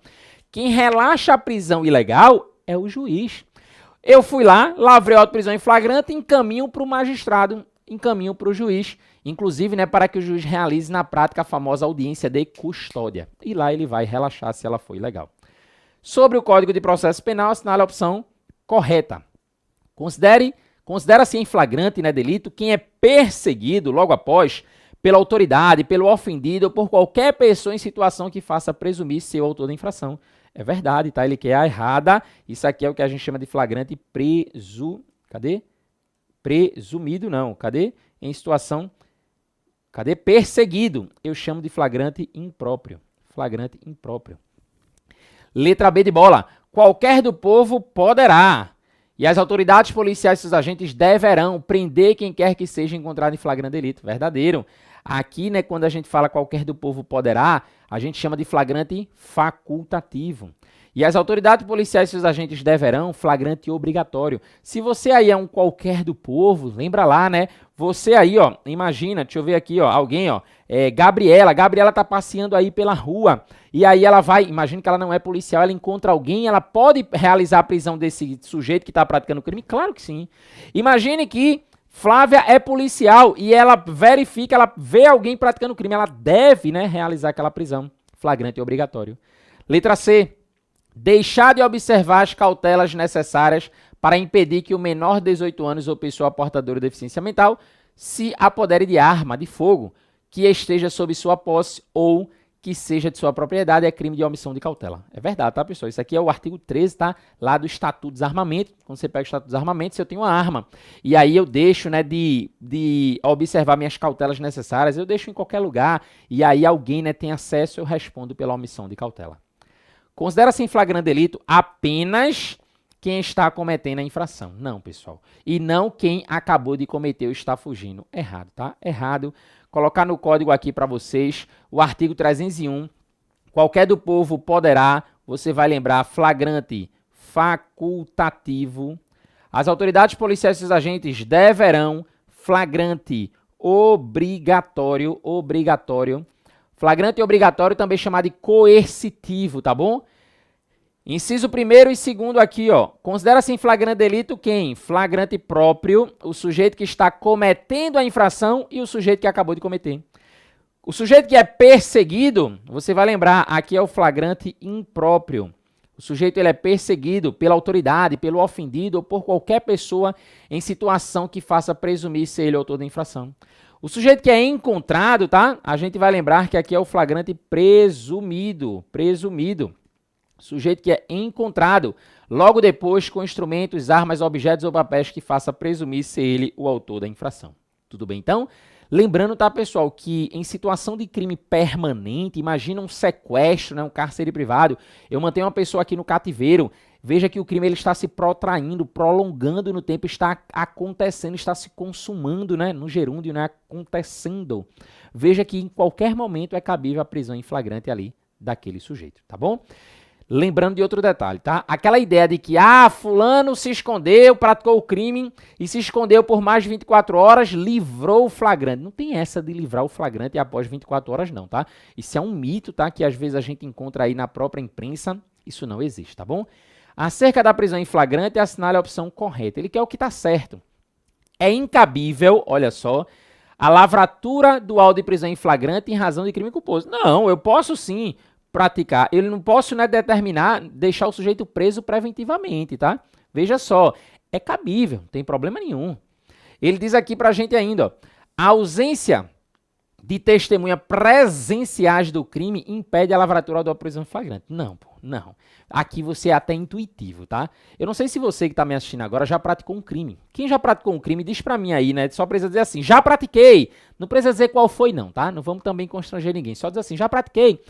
Quem relaxa a prisão ilegal é o juiz. Eu fui lá, lavrei a auto de prisão em flagrante e encaminho para o magistrado, encaminho para o juiz, inclusive né, para que o juiz realize na prática a famosa audiência de custódia. E lá ele vai relaxar se ela for ilegal. Sobre o Código de Processo Penal, assinale a opção correta. Considera-se em flagrante né, delito quem é perseguido logo após pela autoridade, pelo ofendido ou por qualquer pessoa em situação que faça presumir ser o autor da infração. É verdade, tá? Ele quer a errada. Isso aqui é o que a gente chama de flagrante Cadê? Presumido, não. Cadê? Em situação... Cadê? Perseguido. Eu chamo de flagrante impróprio. Flagrante impróprio. Letra B de bola. Qualquer do povo poderá. E as autoridades policiais e seus agentes deverão prender quem quer que seja encontrado em flagrante delito. Verdadeiro. Aqui, né, quando a gente fala qualquer do povo poderá, a gente chama de flagrante facultativo. E as autoridades policiais e seus agentes deverão, flagrante obrigatório. Se você aí é um qualquer do povo, lembra lá, né? Você aí, ó, imagina, deixa eu ver aqui, ó, alguém, ó, Gabriela tá passeando aí pela rua, e aí ela vai, imagina que ela não é policial, ela encontra alguém, ela pode realizar a prisão desse sujeito que está praticando o crime? Claro que sim. Imagine que Flávia é policial e ela verifica, ela vê alguém praticando crime, ela deve, né, realizar aquela prisão. Flagrante obrigatório. Letra C. Deixar de observar as cautelas necessárias para impedir que o menor de 18 anos ou pessoa portadora de deficiência mental se apodere de arma de fogo que esteja sob sua posse ou que seja de sua propriedade, é crime de omissão de cautela. É verdade, tá, pessoal? Isso aqui é o artigo 13, tá? Lá do Estatuto do Desarmamento. Quando você pega o Estatuto do Desarmamento, se eu tenho uma arma e aí eu deixo, né, de observar minhas cautelas necessárias, eu deixo em qualquer lugar e aí alguém, né, tem acesso, eu respondo pela omissão de cautela. Considera-se em flagrante delito apenas quem está cometendo a infração. Não, pessoal. E não quem acabou de cometer ou está fugindo. Errado, tá? Errado. Colocar no código aqui para vocês o artigo 301. Qualquer do povo poderá, você vai lembrar, flagrante facultativo. As autoridades policiais e seus agentes deverão, flagrante obrigatório. Flagrante obrigatório também chamado de coercitivo, tá bom? Inciso 1º e 2º aqui, ó. Considera-se em flagrante delito quem? Flagrante próprio, o sujeito que está cometendo a infração e o sujeito que acabou de cometer. O sujeito que é perseguido, você vai lembrar, aqui é o flagrante impróprio. O sujeito ele é perseguido pela autoridade, pelo ofendido ou por qualquer pessoa em situação que faça presumir ser ele autor da infração. O sujeito que é encontrado, tá? A gente vai lembrar que aqui é o flagrante presumido. Sujeito que é encontrado logo depois com instrumentos, armas, objetos ou papéis que faça presumir ser ele o autor da infração. Tudo bem, então? Lembrando, tá, pessoal, que em situação de crime permanente, imagina um sequestro, né, um cárcere privado, eu mantenho uma pessoa aqui no cativeiro, veja que o crime ele está se protraindo, prolongando no tempo, está acontecendo, está se consumando, né, no gerúndio, né, acontecendo. Veja que em qualquer momento é cabível a prisão em flagrante ali daquele sujeito, tá bom? Lembrando de outro detalhe, tá? Aquela ideia de que, fulano se escondeu, praticou o crime e se escondeu por mais de 24 horas, livrou o flagrante. Não tem essa de livrar o flagrante após 24 horas, não, tá? Isso é um mito, tá? Que às vezes a gente encontra aí na própria imprensa. Isso não existe, tá bom? Acerca da prisão em flagrante, assinale a opção correta. Ele quer o que tá certo. É incabível, olha só, a lavratura do auto de prisão em flagrante em razão de crime culposo. Não, eu posso sim praticar. Eu não posso, né, deixar o sujeito preso preventivamente, tá? Veja só, é cabível, não tem problema nenhum. Ele diz aqui pra gente ainda, ó, a ausência de testemunha presenciais do crime impede a lavratura da prisão em flagrante. Não, pô, não. Aqui você é até intuitivo, tá? Eu não sei se você que está me assistindo agora já praticou um crime. Quem já praticou um crime, diz pra mim aí, né? Só precisa dizer assim, já pratiquei. Não precisa dizer qual foi não, tá? Não vamos também constranger ninguém. Só dizer assim, já pratiquei.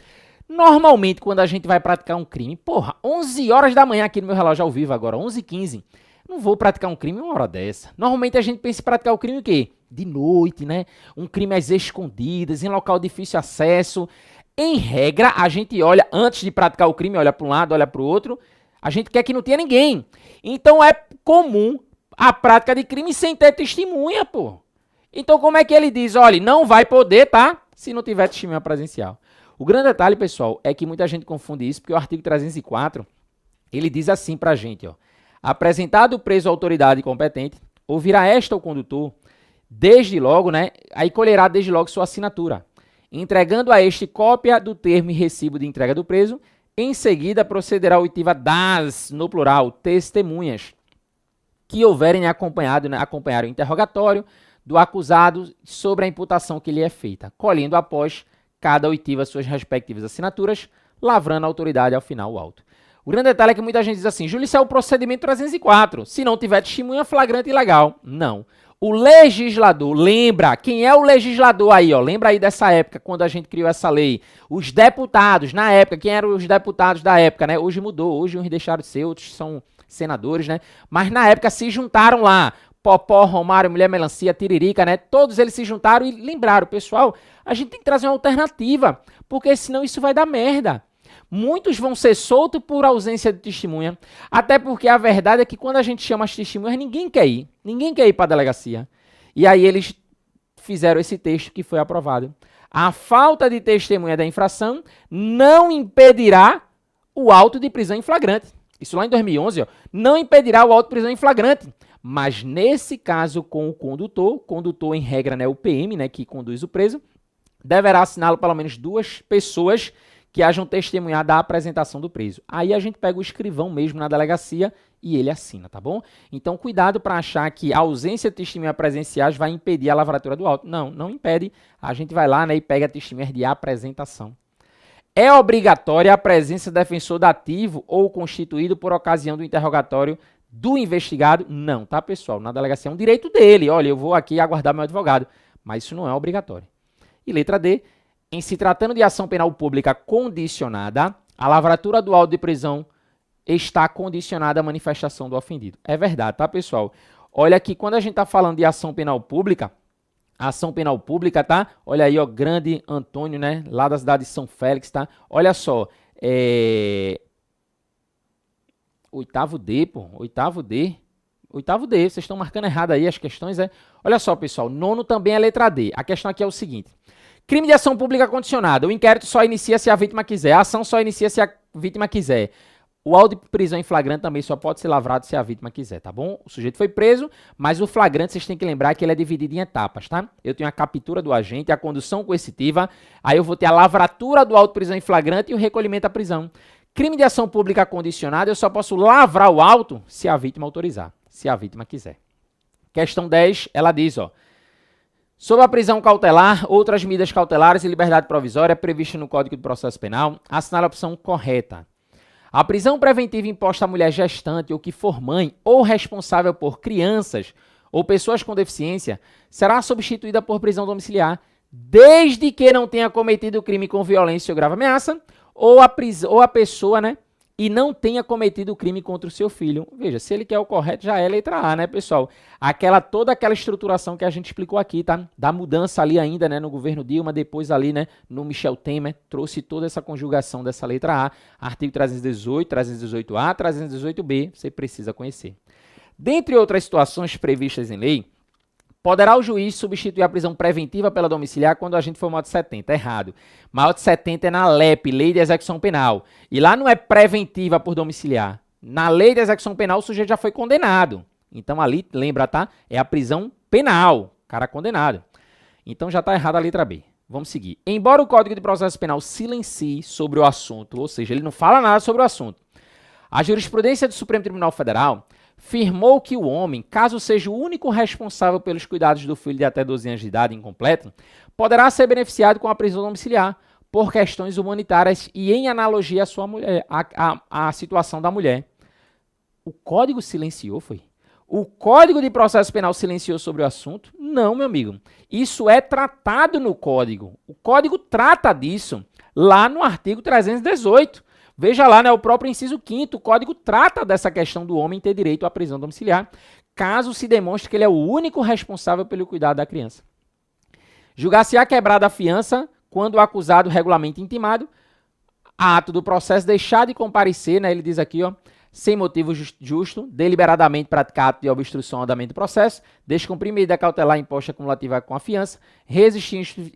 Normalmente, quando a gente vai praticar um crime, porra, 11 horas da manhã aqui no meu relógio ao vivo agora, 11h15. Não vou praticar um crime uma hora dessa. Normalmente a gente pensa em praticar o crime o quê? De noite, né? Um crime às escondidas, em local de difícil acesso. Em regra, a gente olha, antes de praticar o crime, olha para um lado, olha para o outro. A gente quer que não tenha ninguém. Então é comum a prática de crime sem ter testemunha, pô. Então como é que ele diz? Olha, não vai poder, tá? Se não tiver testemunha presencial. O grande detalhe, pessoal, é que muita gente confunde isso, porque o artigo 304, ele diz assim pra gente, ó. Apresentado o preso à autoridade competente, ouvirá esta o condutor, desde logo, né? Aí colherá desde logo sua assinatura, entregando a este cópia do termo e recibo de entrega do preso. Em seguida, procederá a oitiva das, no plural, testemunhas, que houverem acompanhado, né, acompanhar o interrogatório do acusado sobre a imputação que lhe é feita, colhendo após cada oitiva suas respectivas assinaturas, lavrando a autoridade ao final o auto. O grande detalhe é que muita gente diz assim, Júlio, isso é o procedimento 304, se não tiver testemunha, flagrante e ilegal. Não. O legislador, lembra, quem é o legislador aí, ó? Lembra aí dessa época, quando a gente criou essa lei? Os deputados, na época, quem eram os deputados da época, né? Hoje mudou, hoje uns deixaram de ser, outros são senadores, né? Mas na época se juntaram lá, Popó, Romário, Mulher Melancia, Tiririca, né? Todos eles se juntaram e lembraram, pessoal, a gente tem que trazer uma alternativa, porque senão isso vai dar merda. Muitos vão ser soltos por ausência de testemunha, até porque a verdade é que quando a gente chama as testemunhas, ninguém quer ir para a delegacia. E aí eles fizeram esse texto que foi aprovado. A falta de testemunha da infração não impedirá o auto de prisão em flagrante. Isso lá em 2011, ó, não impedirá o auto de prisão em flagrante. Mas nesse caso com o condutor em regra, né, o PM, né, que conduz o preso, deverá assiná-lo pelo menos 2 pessoas que hajam testemunhado da apresentação do preso. Aí a gente pega o escrivão mesmo na delegacia e ele assina, tá bom? Então cuidado para achar que a ausência de testemunha presenciais vai impedir a lavratura do auto. Não, não impede. A gente vai lá, né, e pega testemunhas de apresentação. É obrigatória a presença do defensor dativo ou constituído por ocasião do interrogatório do investigado? Não, tá, pessoal? Na delegacia é um direito dele. Olha, eu vou aqui aguardar meu advogado. Mas isso não é obrigatório. E letra D, em se tratando de ação penal pública condicionada, a lavratura do auto de prisão está condicionada à manifestação do ofendido. É verdade, tá, pessoal? Olha aqui, quando a gente está falando de ação penal pública, tá? Olha aí, ó, grande Antônio, né? Lá da cidade de São Félix, tá? Olha só, oitavo D, pô, oitavo D, vocês estão marcando errado aí as questões, Olha só, pessoal, nono também é letra D. A questão aqui é o seguinte, crime de ação pública condicionada, o inquérito só inicia se a vítima quiser, a ação só inicia se a vítima quiser. O auto de prisão em flagrante também só pode ser lavrado se a vítima quiser, tá bom? O sujeito foi preso, mas o flagrante vocês têm que lembrar que ele é dividido em etapas, tá? Eu tenho a captura do agente, a condução coercitiva, aí eu vou ter a lavratura do auto de prisão em flagrante e o recolhimento à prisão. Crime de ação pública condicionada, eu só posso lavrar o auto se a vítima autorizar, se a vítima quiser. Questão 10, ela diz, ó, sob a prisão cautelar, outras medidas cautelares e liberdade provisória previstas no Código de Processo Penal, assinala a opção correta. A prisão preventiva imposta à mulher gestante ou que for mãe ou responsável por crianças ou pessoas com deficiência será substituída por prisão domiciliar, desde que não tenha cometido o crime com violência ou grave ameaça, ou a pessoa, né, e não tenha cometido o crime contra o seu filho. Veja, se ele quer o correto, já é letra A, né, pessoal? Toda aquela estruturação que a gente explicou aqui, tá? Da mudança ali ainda, né, no governo Dilma, depois ali, né, no Michel Temer, trouxe toda essa conjugação dessa letra A, artigo 318, 318A, 318B, você precisa conhecer. Dentre outras situações previstas em lei, poderá o juiz substituir a prisão preventiva pela domiciliar quando a gente for modo 70. Errado. Modo 70 é na LEP, Lei de Execução Penal. E lá não é preventiva por domiciliar. Na Lei de Execução Penal o sujeito já foi condenado. Então ali, lembra, tá? É a prisão penal. Cara condenado. Então já está errada a letra B. Vamos seguir. Embora o Código de Processo Penal silencie sobre o assunto, ou seja, ele não fala nada sobre o assunto, a jurisprudência do Supremo Tribunal Federal firmou que o homem, caso seja o único responsável pelos cuidados do filho de até 12 anos de idade incompleto, poderá ser beneficiado com a prisão domiciliar por questões humanitárias e em analogia à sua mulher, à situação da mulher. O Código silenciou, foi? O Código de Processo Penal silenciou sobre o assunto? Não, meu amigo. Isso é tratado no Código. O Código trata disso lá no artigo 318. Veja lá, né, o próprio inciso 5º, o Código trata dessa questão do homem ter direito à prisão domiciliar, caso se demonstre que ele é o único responsável pelo cuidado da criança. Julgar-se-á quebrada a fiança quando o acusado regularmente intimado, ato do processo deixar de comparecer, né, ele diz aqui, ó, sem motivo justo, deliberadamente praticar ato de obstrução ao andamento do processo, descumprir medida cautelar imposta cumulativa com a fiança, resistir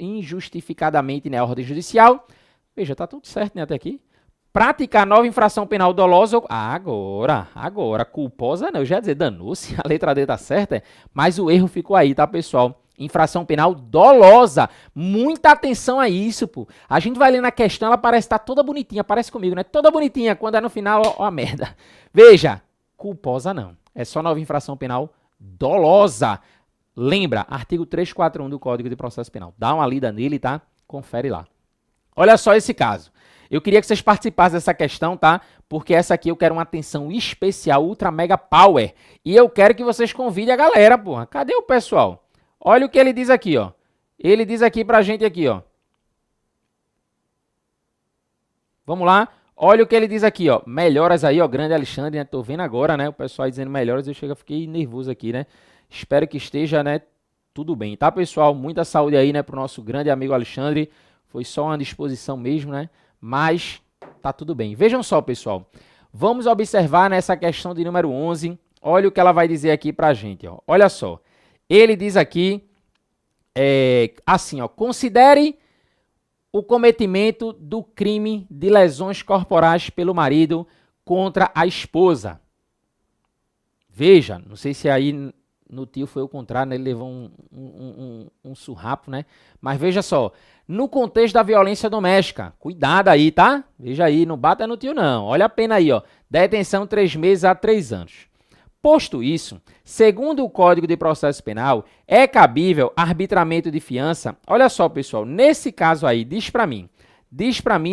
injustificadamente na ordem judicial. Veja, tá tudo certo, né, até aqui. Praticar nova infração penal dolosa ou... Agora, culposa não, eu já ia dizer danou-se, a letra D tá certa, mas o erro ficou aí, tá, pessoal? Infração penal dolosa. Muita atenção a isso, pô. A gente vai ler na questão, ela parece estar toda bonitinha, parece comigo, né? Toda bonitinha, quando é no final, ó a merda. Veja, culposa não. É só nova infração penal dolosa. Lembra, artigo 341 do Código de Processo Penal. Dá uma lida nele, tá? Confere lá. Olha só esse caso. Eu queria que vocês participassem dessa questão, tá? Porque essa aqui eu quero uma atenção especial, ultra mega power. E eu quero que vocês convidem a galera, porra. Cadê o pessoal? Olha o que ele diz aqui, ó. Ele diz aqui pra gente aqui, ó. Vamos lá. Olha o que ele diz aqui, ó. Melhoras aí, ó. Grande Alexandre, né? Tô vendo agora, né? O pessoal aí dizendo melhoras. Fiquei nervoso aqui, né? Espero que esteja, né? Tudo bem, tá, pessoal? Muita saúde aí, né? Pro nosso grande amigo Alexandre. Foi só uma disposição mesmo, né? Mas tá tudo bem. Vejam só, pessoal. Vamos observar nessa questão de número 11. Olha o que ela vai dizer aqui pra gente, ó. Olha só. Ele diz aqui, assim, ó, considere o cometimento do crime de lesões corporais pelo marido contra a esposa. Veja, não sei se aí no tio foi o contrário, né? Ele levou um surrapo, né? Mas veja só, no contexto da violência doméstica, cuidado aí, tá? Veja aí, não bata no tio não. Olha a pena aí, ó, detenção 3 meses a 3 anos. Posto isso, segundo o Código de Processo Penal, é cabível arbitramento de fiança. Olha só, pessoal, nesse caso aí, diz pra mim,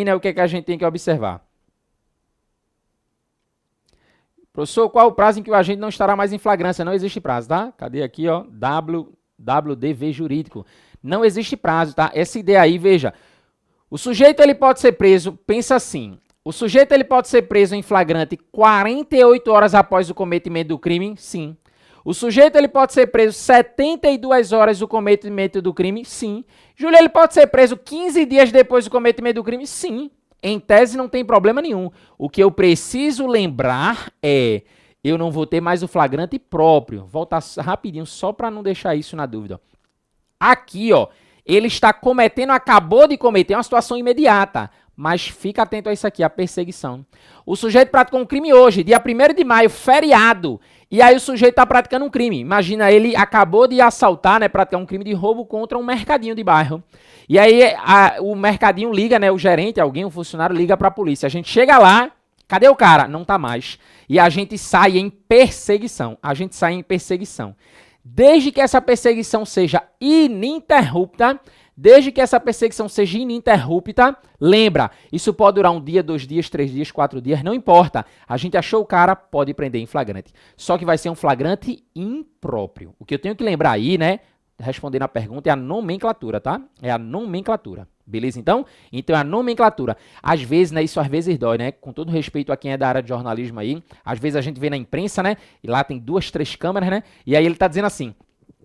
né, o que é que a gente tem que observar. Professor, qual o prazo em que o agente não estará mais em flagrância? Não existe prazo, tá? Cadê aqui, ó, WDV jurídico. Não existe prazo, tá? Essa ideia aí, veja, o sujeito ele pode ser preso, pensa assim, o sujeito ele pode ser preso em flagrante 48 horas após o cometimento do crime? Sim. O sujeito ele pode ser preso 72 horas do cometimento do crime? Sim. Júlio, ele pode ser preso 15 dias depois do cometimento do crime? Sim. Em tese não tem problema nenhum. O que eu preciso lembrar é, eu não vou ter mais o flagrante próprio. Voltar rapidinho só para não deixar isso na dúvida. Aqui, ó, ele está cometendo, acabou de cometer uma situação imediata. Mas fica atento a isso aqui, a perseguição. O sujeito praticou um crime hoje, dia 1º de maio, feriado. E aí o sujeito está praticando um crime. Imagina, ele acabou de assaltar, né, praticar um crime de roubo contra um mercadinho de bairro. E aí o mercadinho liga, né, o gerente, alguém, o funcionário liga para a polícia. A gente chega lá, cadê o cara? Não tá mais. E a gente sai em perseguição. Desde que essa perseguição seja ininterrupta, lembra, isso pode durar 1 dia, 2 dias, 3 dias, 4 dias, não importa. A gente achou o cara, pode prender em flagrante. Só que vai ser um flagrante impróprio. O que eu tenho que lembrar aí, né, respondendo a pergunta, é a nomenclatura, tá? É a nomenclatura. Beleza, então? Então é a nomenclatura. Às vezes, né, isso às vezes dói, né? Com todo respeito a quem é da área de jornalismo aí, às vezes a gente vê na imprensa, né, e lá tem 2, 3 câmeras, né, e aí ele tá dizendo assim,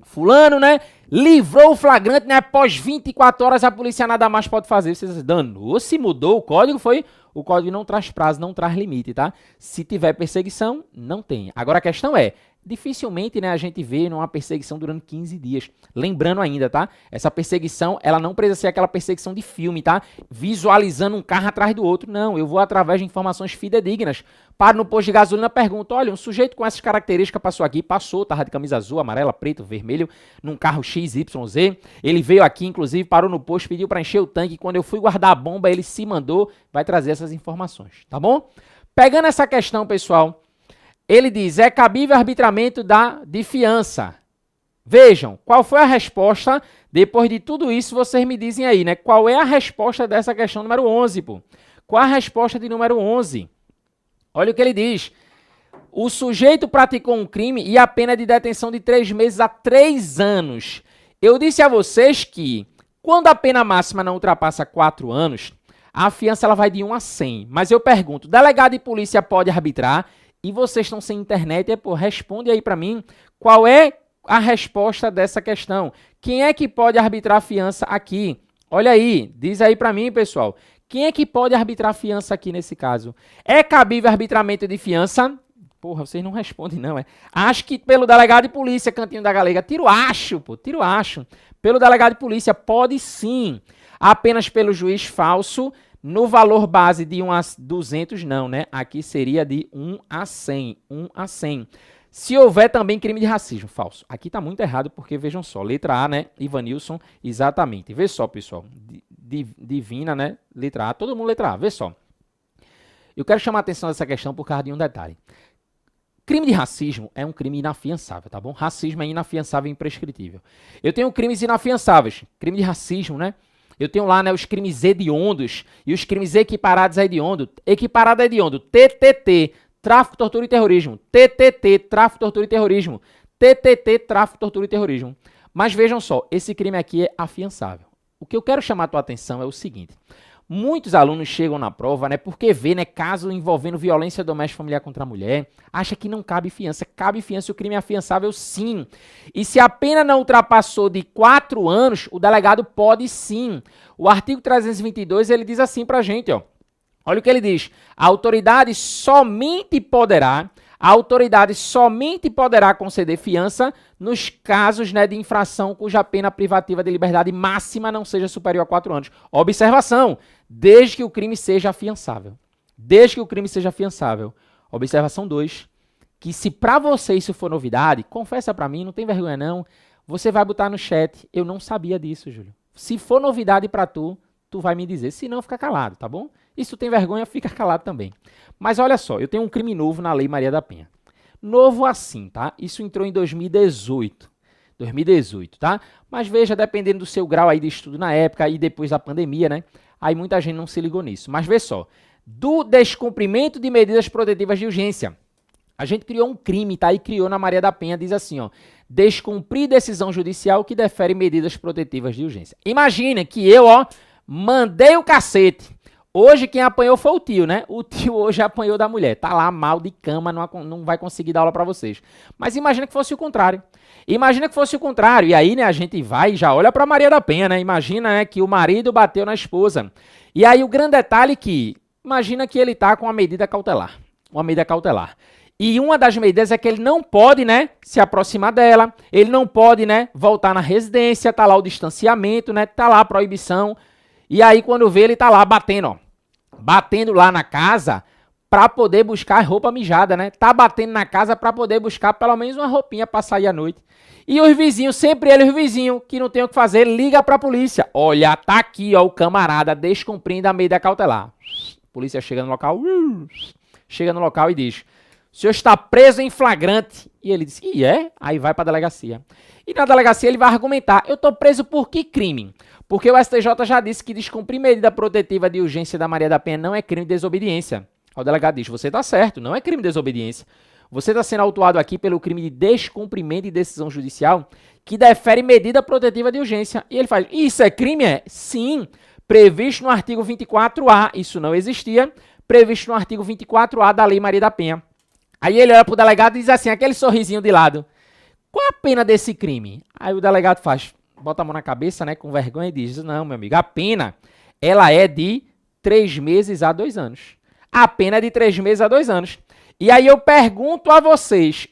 fulano, né, livrou o flagrante, né, após 24 horas a polícia nada mais pode fazer. Vocês danou, se mudou o código, foi... O código não traz prazo, não traz limite, tá? Se tiver perseguição, não tem. Agora a questão é, dificilmente, né, a gente vê uma perseguição durante 15 dias. Lembrando ainda, tá? Essa perseguição, ela não precisa ser aquela perseguição de filme, tá? Visualizando um carro atrás do outro. Não, eu vou através de informações fidedignas. Paro no posto de gasolina e pergunto, olha, um sujeito com essas características passou aqui, tava de camisa azul, amarela, preto, vermelho, num carro XYZ. Ele veio aqui, inclusive, parou no posto, pediu para encher o tanque. Quando eu fui guardar a bomba, ele se mandou, vai trazer essas informações, tá bom? Pegando essa questão, pessoal, Ele diz, é cabível arbitramento de fiança. Vejam, qual foi a resposta? Depois de tudo isso, vocês me dizem aí, né? Qual é a resposta dessa questão número 11, pô? Qual a resposta de número 11? Olha o que ele diz. O sujeito praticou um crime e a pena é de detenção de 3 meses a 3 anos. Eu disse a vocês que, quando a pena máxima não ultrapassa 4 anos, a fiança ela vai de 1 a 100. Mas eu pergunto, delegado de polícia pode arbitrar? E vocês estão sem internet, responde aí para mim qual é a resposta dessa questão. Quem é que pode arbitrar a fiança aqui? Olha aí, diz aí para mim, pessoal. Quem é que pode arbitrar a fiança aqui nesse caso? É cabível arbitramento de fiança? Porra, vocês não respondem não, é? Acho que pelo delegado de polícia, Cantinho da Galega, tiro acho. Pelo delegado de polícia, pode sim. Apenas pelo juiz falso, no valor base de 1 a 200, não, né? Aqui seria de 1 a 100, 1 a 100. Se houver também crime de racismo, falso. Aqui tá muito errado, porque vejam só, letra A, né? Ivanilson, exatamente. Vê só, pessoal. Divina, né? Letra A, todo mundo letra A, vê só. Eu quero chamar a atenção dessa questão por causa de um detalhe. Crime de racismo é um crime inafiançável, tá bom? Racismo é inafiançável e imprescritível. Eu tenho crimes inafiançáveis, crime de racismo, né? Eu tenho lá, né, os crimes hediondos e os crimes equiparados a hediondo. Equiparado a hediondo, TTT, tráfico, tortura e terrorismo. TTT, tráfico, tortura e terrorismo. TTT, tráfico, tortura e terrorismo. Mas vejam só, esse crime aqui é afiançável. O que eu quero chamar a tua atenção é o seguinte. Muitos alunos chegam na prova, né, porque vê, né, caso envolvendo violência doméstica familiar contra a mulher, acha que não cabe fiança. Cabe fiança, o crime é afiançável sim. E se a pena não ultrapassou de 4 anos, o delegado pode sim. O artigo 322, ele diz assim pra gente, ó. Olha o que ele diz. A autoridade somente poderá conceder fiança nos casos, né, de infração cuja pena privativa de liberdade máxima não seja superior a 4 anos. Observação, desde que o crime seja afiançável. Desde que o crime seja afiançável. Observação 2, que se para você isso for novidade, confessa para mim, não tem vergonha não, você vai botar no chat, eu não sabia disso, Júlio. Se for novidade para tu vai me dizer, se não, fica calado, tá bom? E se tu tem vergonha, fica calado também. Mas olha só, eu tenho um crime novo na Lei Maria da Penha. Novo assim, tá? Isso entrou em 2018. 2018, tá? Mas veja, dependendo do seu grau aí de estudo na época e depois da pandemia, né? Aí muita gente não se ligou nisso. Mas vê só, do descumprimento de medidas protetivas de urgência. A gente criou um crime, tá? E criou na Maria da Penha, diz assim, ó. Descumprir decisão judicial que defere medidas protetivas de urgência. Imagina que eu, ó, mandei o cacete. Hoje quem apanhou foi o tio, né? O tio hoje apanhou da mulher. Tá lá mal de cama, não vai conseguir dar aula pra vocês. Mas imagina que fosse o contrário. Imagina que fosse o contrário. E aí, né, a gente vai e já olha pra Maria da Penha, né? Imagina, né, que o marido bateu na esposa. E aí o grande detalhe é que, imagina que ele tá com uma medida cautelar. Uma medida cautelar. E uma das medidas é que ele não pode, né, se aproximar dela. Ele não pode, né, voltar na residência. Tá lá o distanciamento, né? Tá lá a proibição. E aí quando vê, ele tá lá batendo, ó. Batendo lá na casa pra poder buscar roupa mijada, né? Tá batendo na casa pra poder buscar pelo menos uma roupinha pra sair à noite. E os vizinhos, sempre ele, os vizinhos, que não tem o que fazer, liga pra polícia. Olha, tá aqui, ó, o camarada descumprindo a medida cautelar. A polícia chega no local, e diz, o senhor está preso em flagrante. E ele diz, e é? Aí vai pra delegacia. E na delegacia ele vai argumentar, eu tô preso por que crime? Porque o STJ já disse que descumprir medida protetiva de urgência da Maria da Penha não é crime de desobediência. O delegado diz, você está certo, não é crime de desobediência. Você está sendo autuado aqui pelo crime de descumprimento de decisão judicial que defere medida protetiva de urgência. E ele faz, isso é crime? É? Sim, previsto no artigo 24A, isso não existia, previsto no artigo 24A da Lei Maria da Penha. Aí ele olha para o delegado e diz assim, aquele sorrisinho de lado, qual a pena desse crime? Aí o delegado faz... Bota a mão na cabeça, né, com vergonha e diz, não, meu amigo, a pena, ela é de 3 meses a 2 anos. A pena é de 3 meses a 2 anos. E aí eu pergunto a vocês,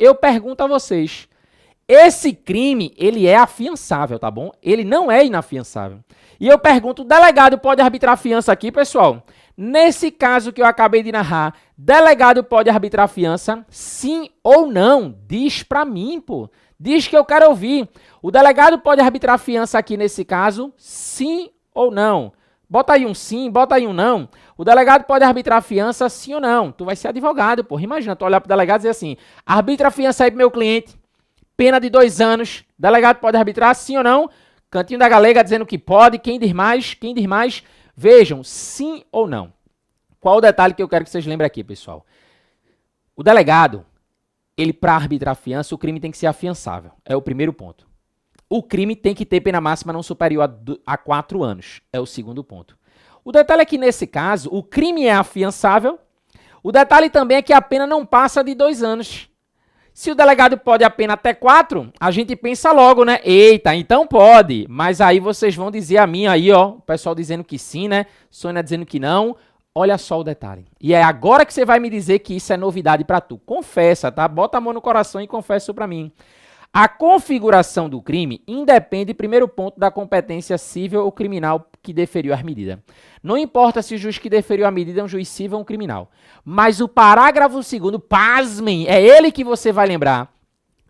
esse crime, ele é afiançável, tá bom? Ele não é inafiançável. E eu pergunto, o delegado pode arbitrar fiança aqui, pessoal? Nesse caso que eu acabei de narrar, delegado pode arbitrar fiança? Sim ou não? Diz pra mim, pô. Diz que eu quero ouvir. O delegado pode arbitrar fiança aqui nesse caso? Sim ou não? Bota aí um sim, bota aí um não. O delegado pode arbitrar a fiança sim ou não. Tu vai ser advogado, porra. Imagina, tu olhar pro delegado e dizer assim, arbitra a fiança aí pro meu cliente, pena de 2 anos. Delegado pode arbitrar sim ou não. Cantinho da Galega dizendo que pode. Quem diz mais? Quem diz mais? Vejam, sim ou não. Qual o detalhe que eu quero que vocês lembrem aqui, pessoal? O delegado, ele para arbitrar a fiança, o crime tem que ser afiançável. É o primeiro ponto. O crime tem que ter pena máxima não superior a 4 anos. É o segundo ponto. O detalhe é que, nesse caso, o crime é afiançável. O detalhe também é que a pena não passa de 2 anos. Se o delegado pode a pena até 4, a gente pensa logo, né? Eita, então pode. Mas aí vocês vão dizer a mim aí, ó, o pessoal dizendo que sim, né? Sônia dizendo que não. Olha só o detalhe. E é agora que você vai me dizer que isso é novidade pra tu. Confessa, tá? Bota a mão no coração e confessa isso pra mim. A configuração do crime independe, primeiro ponto, da competência civil ou criminal que deferiu as medidas. Não importa se o juiz que deferiu a medida é um juiz civil ou um criminal. Mas o parágrafo 2º, pasmem, é ele que você vai lembrar.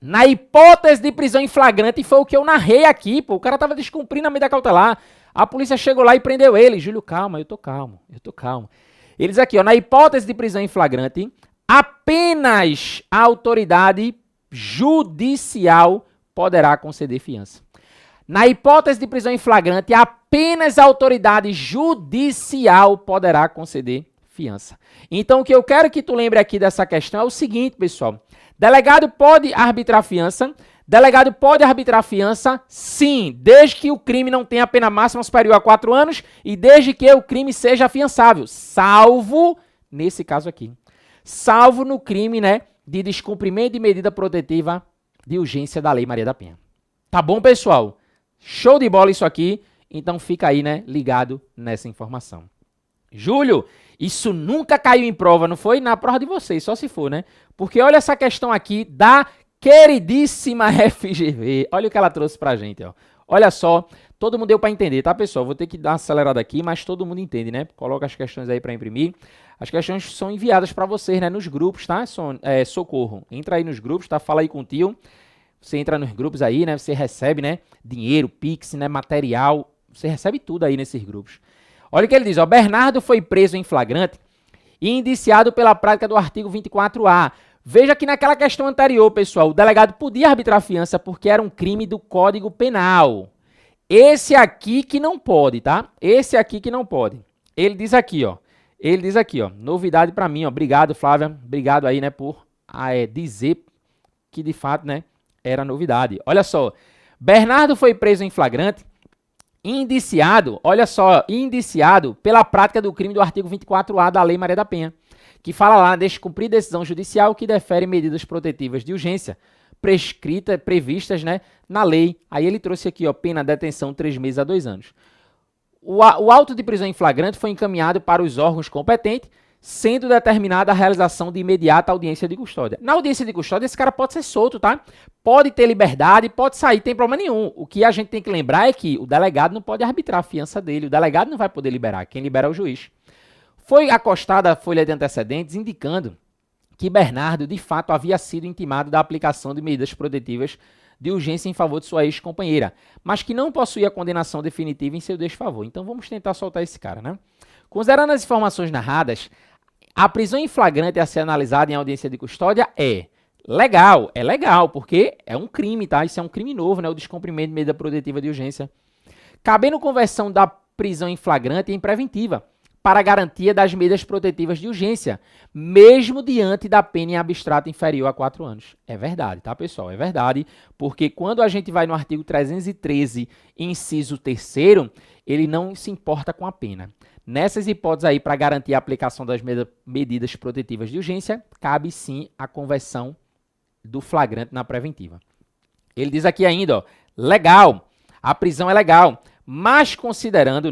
Na hipótese de prisão em flagrante, foi o que eu narrei aqui, pô. O cara tava descumprindo a medida cautelar. A polícia chegou lá e prendeu ele. Júlio, calma, eu tô calmo. Ele diz aqui, ó, na hipótese de prisão em flagrante, apenas a autoridade judicial poderá conceder fiança. Na hipótese de prisão em flagrante, apenas a autoridade judicial poderá conceder fiança. Então, o que eu quero que tu lembre aqui dessa questão é o seguinte, pessoal. Delegado pode arbitrar fiança? Delegado pode arbitrar fiança? Sim, desde que o crime não tenha pena máxima superior a 4 anos e desde que o crime seja afiançável, salvo, nesse caso aqui, salvo no crime, né, de descumprimento de medida protetiva de urgência da Lei Maria da Penha. Tá bom, pessoal? Show de bola isso aqui. Então fica aí, né, ligado nessa informação. Júlio, isso nunca caiu em prova, não foi? Na prova de vocês, só se for, né? Porque olha essa questão aqui da queridíssima FGV. Olha o que ela trouxe pra gente, ó. Olha só, todo mundo deu para entender, tá, pessoal? Vou ter que dar uma acelerada aqui, mas todo mundo entende, né? Coloca as questões aí para imprimir. As questões são enviadas para vocês, né? Nos grupos, tá? Socorro. Entra aí nos grupos, tá? Fala aí com o tio. Você entra nos grupos aí, né? Você recebe, né? Dinheiro, Pix, né? Material. Você recebe tudo aí nesses grupos. Olha o que ele diz, ó. Bernardo foi preso em flagrante e indiciado pela prática do artigo 24A. Veja que naquela questão anterior, pessoal, o delegado podia arbitrar fiança porque era um crime do Código Penal. Esse aqui que não pode, tá? Esse aqui que não pode. Ele diz aqui, ó. Novidade pra mim, ó. Obrigado, Flávia. Obrigado aí, né, por dizer que de fato, né, era novidade. Olha só. Bernardo foi preso em flagrante, indiciado, olha só, indiciado pela prática do crime do artigo 24A da Lei Maria da Penha, que fala lá, deixa cumprir decisão judicial que defere medidas protetivas de urgência previstas, né, na lei. Aí ele trouxe aqui, ó, pena de detenção 3 meses a 2 anos. O auto de prisão em flagrante foi encaminhado para os órgãos competentes, sendo determinada a realização de imediata audiência de custódia. Na audiência de custódia, esse cara pode ser solto, tá? Pode ter liberdade, pode sair, tem problema nenhum. O que a gente tem que lembrar é que o delegado não pode arbitrar a fiança dele, o delegado não vai poder liberar, quem libera é o juiz. Foi acostada a folha de antecedentes indicando que Bernardo, de fato, havia sido intimado da aplicação de medidas protetivas de urgência em favor de sua ex-companheira, mas que não possuía condenação definitiva em seu desfavor. Então vamos tentar soltar esse cara, né? Considerando as informações narradas, a prisão em flagrante a ser analisada em audiência de custódia é legal, porque é um crime, tá? Isso é um crime novo, né? O descumprimento de medida protetiva de urgência. Cabendo conversão da prisão em flagrante em preventiva, para a garantia das medidas protetivas de urgência, mesmo diante da pena em abstrato inferior a 4 anos. É verdade, tá, pessoal? É verdade, porque quando a gente vai no artigo 313, inciso 3º, ele não se importa com a pena. Nessas hipóteses aí, para garantir a aplicação das medidas protetivas de urgência, cabe sim a conversão do flagrante na preventiva. Ele diz aqui ainda, ó, legal, a prisão é legal, mas considerando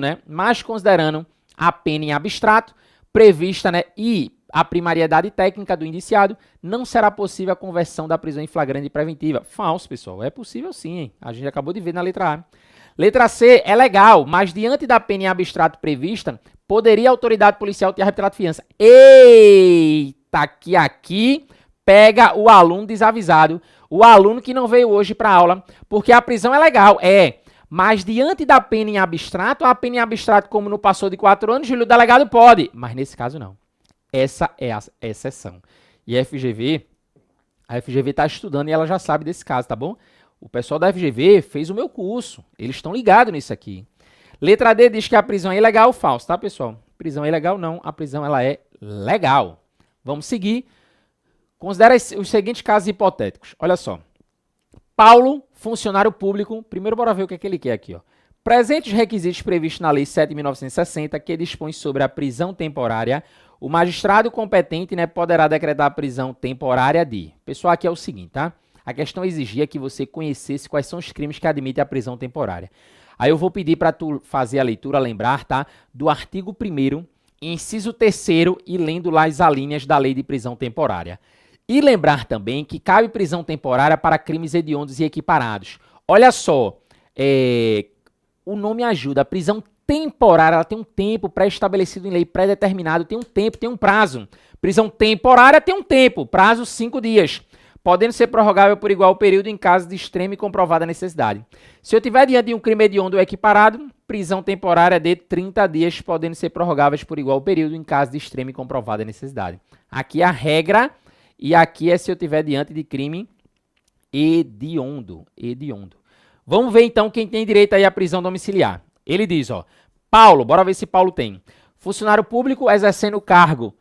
a pena em abstrato prevista, né, e a primariedade técnica do indiciado, não será possível a conversão da prisão em flagrante preventiva. Falso, pessoal. É possível sim, hein? A gente acabou de ver na letra A. Letra C é legal, mas diante da pena em abstrato prevista, poderia a autoridade policial ter arbitrado fiança. Eita, que aqui pega o aluno desavisado, o aluno que não veio hoje para aula, porque a prisão é legal, Mas diante da pena em abstrato, a pena em abstrato, como não passou de 4 anos, Júlio, o delegado pode. Mas nesse caso, não. Essa é a exceção. E a FGV está estudando e ela já sabe desse caso, tá bom? O pessoal da FGV fez o meu curso. Eles estão ligados nisso aqui. Letra D diz que a prisão é ilegal ou falso, tá, pessoal? Prisão é ilegal, não. A prisão, ela é legal. Vamos seguir. Considera os seguintes casos hipotéticos. Olha só. Paulo, funcionário público. Primeiro, bora ver o que é que ele quer aqui, ó. Presente os requisitos previstos na Lei 7.960, que dispõe sobre a prisão temporária, o magistrado competente, né, poderá decretar a prisão temporária de... Pessoal, aqui é o seguinte, tá? A questão exigia que você conhecesse quais são os crimes que admitem a prisão temporária. Aí eu vou pedir para tu fazer a leitura, lembrar, tá? Do artigo 1º, inciso 3º e lendo lá as alíneas da Lei de Prisão Temporária. E lembrar também que cabe prisão temporária para crimes hediondos e equiparados. Olha só, o nome ajuda. A prisão temporária, ela tem um tempo pré-estabelecido em lei, pré-determinado, tem um tempo, tem um prazo. Prisão temporária tem um tempo, prazo 5 dias, podendo ser prorrogável por igual período em caso de extrema e comprovada necessidade. Se eu tiver diante de um crime hediondo ou equiparado, prisão temporária de 30 dias, podendo ser prorrogáveis por igual período em caso de extrema e comprovada necessidade. Aqui é a regra, e aqui é se eu tiver diante de crime hediondo. Vamos ver então quem tem direito aí à prisão domiciliar. Ele diz, ó, Paulo, bora ver se Paulo tem. Funcionário público exercendo o cargo,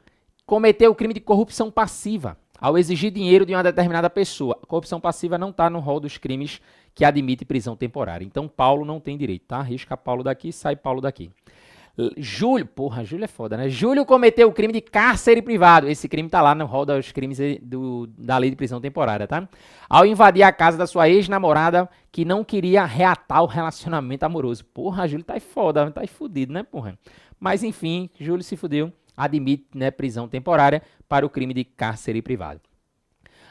cometeu o crime de corrupção passiva ao exigir dinheiro de uma determinada pessoa. A corrupção passiva não está no rol dos crimes que admite prisão temporária. Então, Paulo não tem direito, tá? Risca Paulo daqui, sai Paulo daqui. Júlio, porra, Júlio é foda, né? Júlio cometeu o crime de cárcere privado. Esse crime tá lá no rol dos crimes da lei de prisão temporária, tá? Ao invadir a casa da sua ex-namorada que não queria reatar o relacionamento amoroso. Porra, Júlio tá aí foda, tá aí fudido, né, porra? Mas enfim, Júlio se fudeu, admite, né, prisão temporária para o crime de cárcere privado.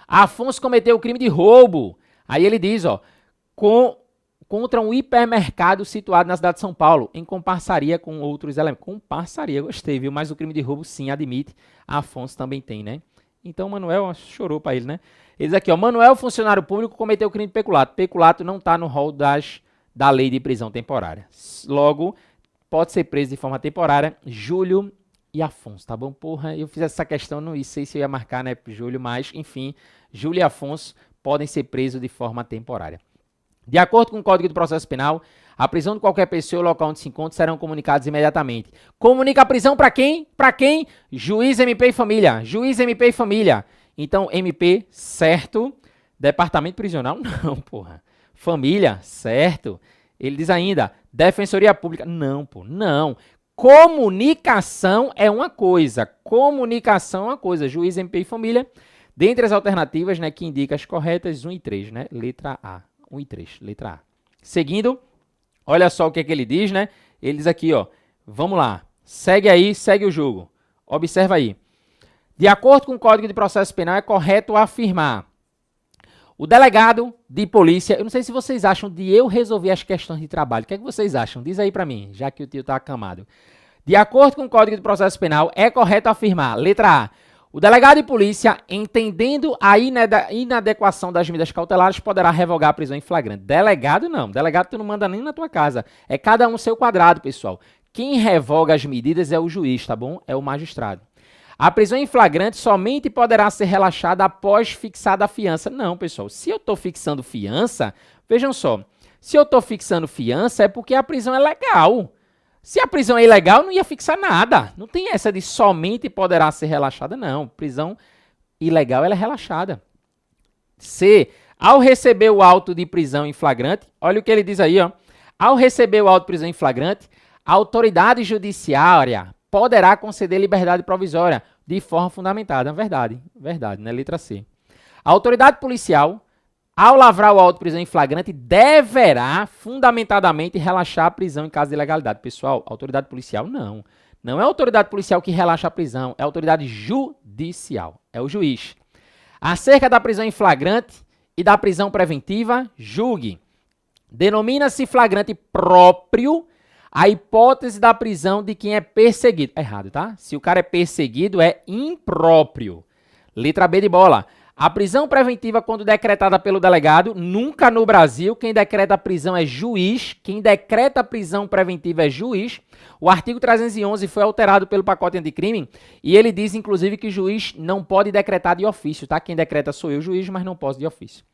Afonso cometeu o crime de roubo. Aí ele diz, ó, contra um hipermercado situado na cidade de São Paulo, em comparsaria com outros elementos. Comparsaria, gostei, viu? Mas o crime de roubo, sim, admite. Afonso também tem, né? Então, Manuel chorou para ele, né? Eles aqui, ó, Manuel, funcionário público, cometeu o crime de peculato. Peculato não está no rol da lei de prisão temporária. Logo, pode ser preso de forma temporária Júlio e Afonso, tá bom? Porra, eu fiz essa questão, não sei se eu ia marcar, né, Júlio, mas, enfim, Júlio e Afonso podem ser presos de forma temporária. De acordo com o Código de Processo Penal, a prisão de qualquer pessoa e o local onde se encontra serão comunicados imediatamente. Comunica a prisão para quem? Para quem? Juiz, MP e família. Juiz, MP e família. Então, MP, certo. Departamento prisional, não, porra. Família, certo. Ele diz ainda, Defensoria Pública, não, pô, não. Comunicação é uma coisa. Comunicação é uma coisa. Juiz, MP e família. Dentre as alternativas, né, que indica as corretas, 1 e 3, né? Letra A. 1 e 3, letra A. Seguindo, olha só o que é que ele diz, né? Ele diz aqui, ó, vamos lá, segue aí, segue o jogo. Observa aí. De acordo com o Código de Processo Penal, é correto afirmar. O delegado de polícia, eu não sei se vocês acham de eu resolver as questões de trabalho. O que é que vocês acham? Diz aí pra mim, já que o tio tá acamado. De acordo com o Código de Processo Penal, é correto afirmar, letra A, o delegado de polícia, entendendo a inadequação das medidas cautelares, poderá revogar a prisão em flagrante. Delegado não. Delegado tu não manda nem na tua casa. É cada um seu quadrado, pessoal. Quem revoga as medidas é o juiz, tá bom? É o magistrado. A prisão em flagrante somente poderá ser relaxada após fixada a fiança. Não, pessoal. Se eu estou fixando fiança, vejam só. Se eu estou fixando fiança é porque a prisão é legal. Se a prisão é ilegal, não ia fixar nada. Não tem essa de somente poderá ser relaxada, não. Prisão ilegal, ela é relaxada. C. Ao receber o auto de prisão em flagrante, olha o que ele diz aí, ó. Ao receber o auto de prisão em flagrante, a autoridade judiciária poderá conceder liberdade provisória de forma fundamentada. Verdade, né? Letra C. A autoridade policial, ao lavrar o auto de prisão em flagrante, deverá fundamentadamente relaxar a prisão em caso de ilegalidade. Pessoal, autoridade policial não. Não é a autoridade policial que relaxa a prisão, é a autoridade judicial, é o juiz. Acerca da prisão em flagrante e da prisão preventiva, julgue. Denomina-se flagrante próprio a hipótese da prisão de quem é perseguido. Errado, tá? Se o cara é perseguido, é impróprio. Letra B de bola. A prisão preventiva, quando decretada pelo delegado, nunca no Brasil, quem decreta a prisão é juiz, quem decreta a prisão preventiva é juiz. O artigo 311 foi alterado pelo pacote anticrime e ele diz, inclusive, que o juiz não pode decretar de ofício, tá? Quem decreta sou eu, juiz, mas não posso de ofício.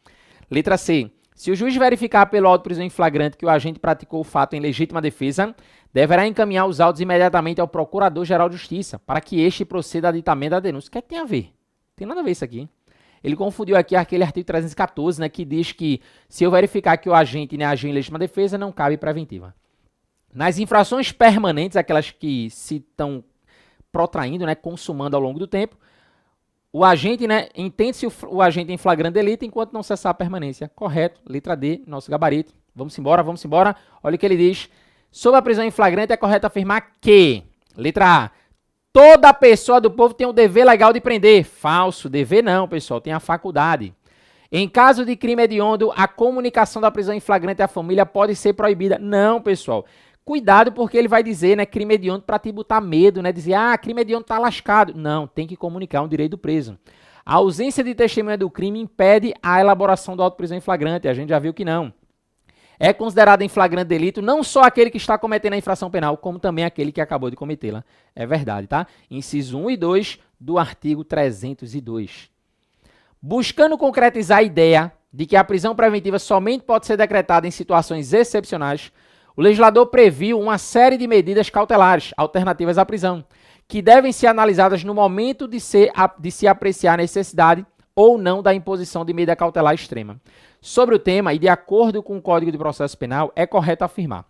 Letra C. Se o juiz verificar pelo auto de prisão em flagrante que o agente praticou o fato em legítima defesa, deverá encaminhar os autos imediatamente ao Procurador-Geral de Justiça, para que este proceda a aditamento da denúncia. O que é que tem a ver? Não tem nada a ver isso aqui. Ele confundiu aqui aquele artigo 314, né, que diz que se eu verificar que o agente agiu em legítima defesa, não cabe preventiva. Nas infrações permanentes, aquelas que se estão protraindo, né, consumando ao longo do tempo, o agente, né, entende-se o agente em flagrante delito enquanto não cessar a permanência. Correto, letra D, nosso gabarito. Vamos embora, vamos embora. Olha o que ele diz. Sob a prisão em flagrante é correto afirmar que, letra A, toda pessoa do povo tem o dever legal de prender. Falso, dever não, pessoal, tem a faculdade. Em caso de crime hediondo, a comunicação da prisão em flagrante à família pode ser proibida. Não, pessoal. Cuidado porque ele vai dizer, né, crime hediondo para te botar medo, né, dizer, crime hediondo tá lascado. Não, tem que comunicar um direito do preso. A ausência de testemunha do crime impede a elaboração do auto de prisão em flagrante, a gente já viu que não. É considerado em flagrante delito não só aquele que está cometendo a infração penal, como também aquele que acabou de cometê-la. É verdade, tá? Inciso 1 e 2 do artigo 302. Buscando concretizar a ideia de que a prisão preventiva somente pode ser decretada em situações excepcionais, o legislador previu uma série de medidas cautelares, alternativas à prisão, que devem ser analisadas no momento de se apreciar a necessidade ou não da imposição de medida cautelar extrema. Sobre o tema, e de acordo com o Código de Processo Penal, é correto afirmar: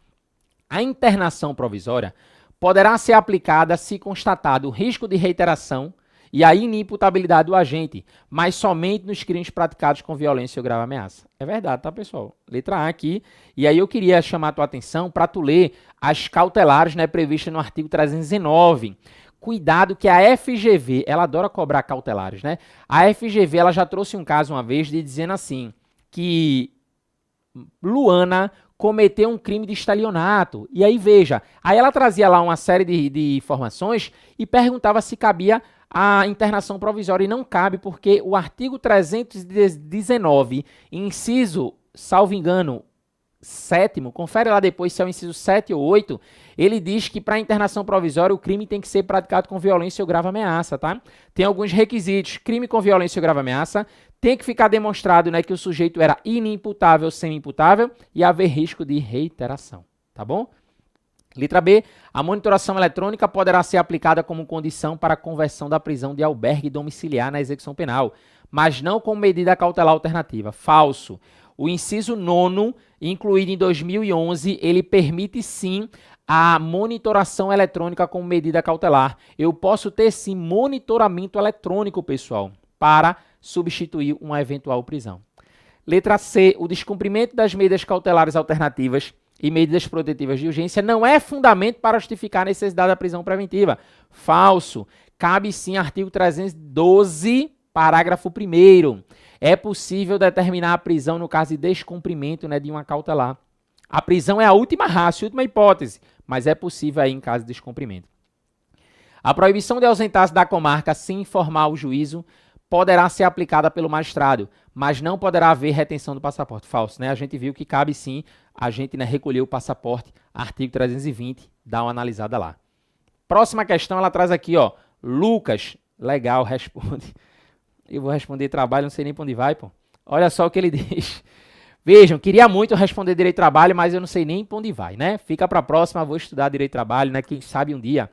a internação provisória poderá ser aplicada se constatado o risco de reiteração e a inimputabilidade do agente, mas somente nos crimes praticados com violência ou grave ameaça. É verdade, tá, pessoal? Letra A aqui. E aí eu queria chamar a tua atenção para tu ler as cautelares, né, previstas no artigo 319. Cuidado que a FGV, ela adora cobrar cautelares, né? A FGV, ela já trouxe um caso uma vez de dizendo assim, que Luana cometeu um crime de estelionato. E aí, veja, aí ela trazia lá uma série de informações e perguntava se cabia a internação provisória, e não cabe, porque o artigo 319, inciso, salvo engano, 7º, confere lá depois se é o inciso 7 ou 8, ele diz que para internação provisória o crime tem que ser praticado com violência ou grave ameaça, tá? Tem alguns requisitos: crime com violência ou grave ameaça, tem que ficar demonstrado, né, que o sujeito era inimputável ou semi-imputável e haver risco de reiteração, tá bom? Letra B, a monitoração eletrônica poderá ser aplicada como condição para a conversão da prisão de albergue domiciliar na execução penal, mas não como medida cautelar alternativa. Falso. O inciso 9º, incluído em 2011, ele permite sim a monitoração eletrônica como medida cautelar. Eu posso ter sim monitoramento eletrônico, pessoal, para substituir uma eventual prisão. Letra C, o descumprimento das medidas cautelares alternativas e medidas protetivas de urgência não é fundamento para justificar a necessidade da prisão preventiva. Falso. Cabe sim artigo 312, parágrafo 1º. É possível determinar a prisão no caso de descumprimento, né, de uma cautelar. A prisão é a última ratio, a última hipótese, mas é possível aí em caso de descumprimento. A proibição de ausentar-se da comarca sem informar o juízo poderá ser aplicada pelo magistrado, mas não poderá haver retenção do passaporte. Falso, né? A gente viu que cabe sim a gente, né, recolher o passaporte, artigo 320, dá uma analisada lá. Próxima questão, ela traz aqui, ó, Lucas, legal, responde. Eu vou responder trabalho, não sei nem para onde vai, pô. Olha só o que ele diz. Vejam, queria muito responder direito trabalho, mas eu não sei nem para onde vai, né? Fica para a próxima, vou estudar direito trabalho, né? Quem sabe um dia.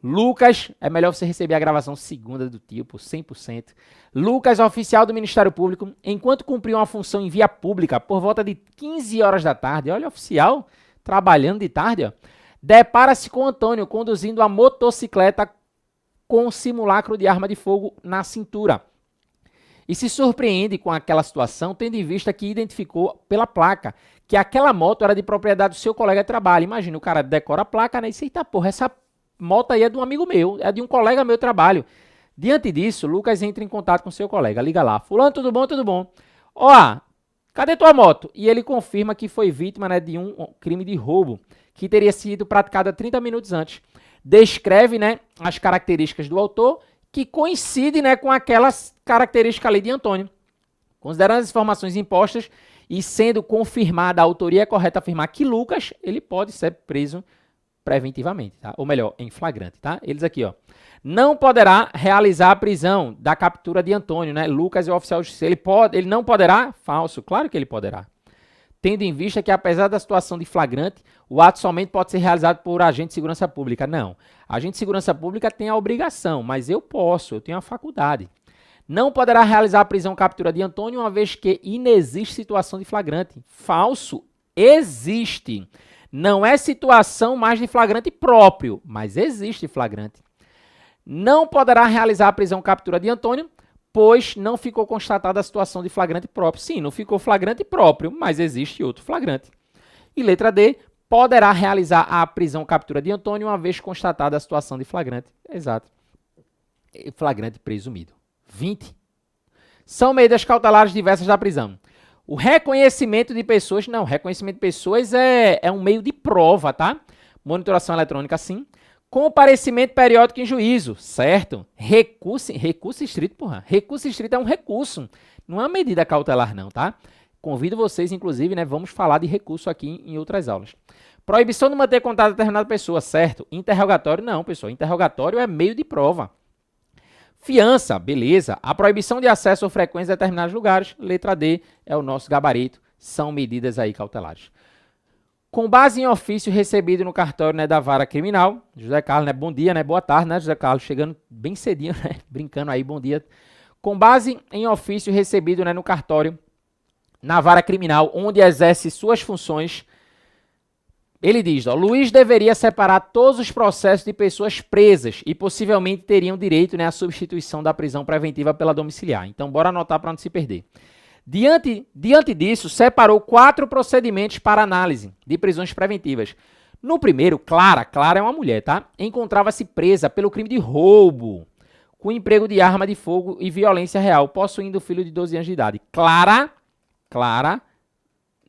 Lucas, é melhor você receber a gravação segunda do tio, por 100%. Lucas, oficial do Ministério Público, enquanto cumpriu uma função em via pública por volta de 15 horas da tarde, olha, oficial, trabalhando de tarde, ó, depara-se com Antônio conduzindo a motocicleta com simulacro de arma de fogo na cintura. E se surpreende com aquela situação, tendo em vista que identificou pela placa que aquela moto era de propriedade do seu colega de trabalho. Imagina, o cara decora a placa, né, e diz, eita porra, essa moto aí é de um amigo meu, é de um colega meu de trabalho. Diante disso, Lucas entra em contato com seu colega, liga lá, fulano, tudo bom, tudo bom? Ó, cadê tua moto? E ele confirma que foi vítima, né, de um crime de roubo, que teria sido praticado há 30 minutos antes. Descreve, né, as características do autor, que coincide, né, com aquelas características ali de Antônio. Considerando as informações impostas e sendo confirmada a autoria, é correto afirmar que Lucas, ele pode ser preso preventivamente, tá? Ou melhor, em flagrante, tá? Eles aqui, ó. Não poderá realizar a prisão da captura de Antônio, né? Lucas é o oficial de justiça. Ele não poderá? Falso. Claro que ele poderá. Tendo em vista que, apesar da situação de flagrante, o ato somente pode ser realizado por agente de segurança pública. Não. Agente de segurança pública tem a obrigação, mas eu tenho a faculdade. Não poderá realizar a prisão ou captura de Antônio, uma vez que inexiste situação de flagrante. Falso. Existe. Não é situação mais de flagrante próprio, mas existe flagrante. Não poderá realizar a prisão ou captura de Antônio, pois não ficou constatada a situação de flagrante próprio. Sim, não ficou flagrante próprio, mas existe outro flagrante. E letra D, poderá realizar a prisão ou captura de Antônio, uma vez constatada a situação de flagrante. Exato. Flagrante presumido. 20. São medidas cautelares diversas da prisão. O reconhecimento de pessoas, não, reconhecimento de pessoas é um meio de prova, tá? Monitoração eletrônica, sim. Comparecimento periódico em juízo, certo? Recurso estrito, porra. Recurso estrito é um recurso, não é uma medida cautelar não, tá? Convido vocês, inclusive, né, vamos falar de recurso aqui em outras aulas. Proibição de manter contato com determinada pessoa, certo? Interrogatório, não, pessoal. Interrogatório é meio de prova. Fiança, beleza. A proibição de acesso ou frequência a determinados lugares, letra D, é o nosso gabarito. São medidas aí cautelares. Com base em ofício recebido no cartório, né, da vara criminal, José Carlos, né, bom dia, né, boa tarde, né, José Carlos, chegando bem cedinho, né, brincando aí, bom dia. Com base em ofício recebido, né, no cartório, na vara criminal, onde exerce suas funções, ele diz, ó, Luiz deveria separar todos os processos de pessoas presas e possivelmente teriam direito, né, à substituição da prisão preventiva pela domiciliar. Então, bora anotar para não se perder. Diante disso, separou 4 procedimentos para análise de prisões preventivas. No primeiro, Clara é uma mulher, tá? Encontrava-se presa pelo crime de roubo, com emprego de arma de fogo e violência real, possuindo filho de 12 anos de idade. Clara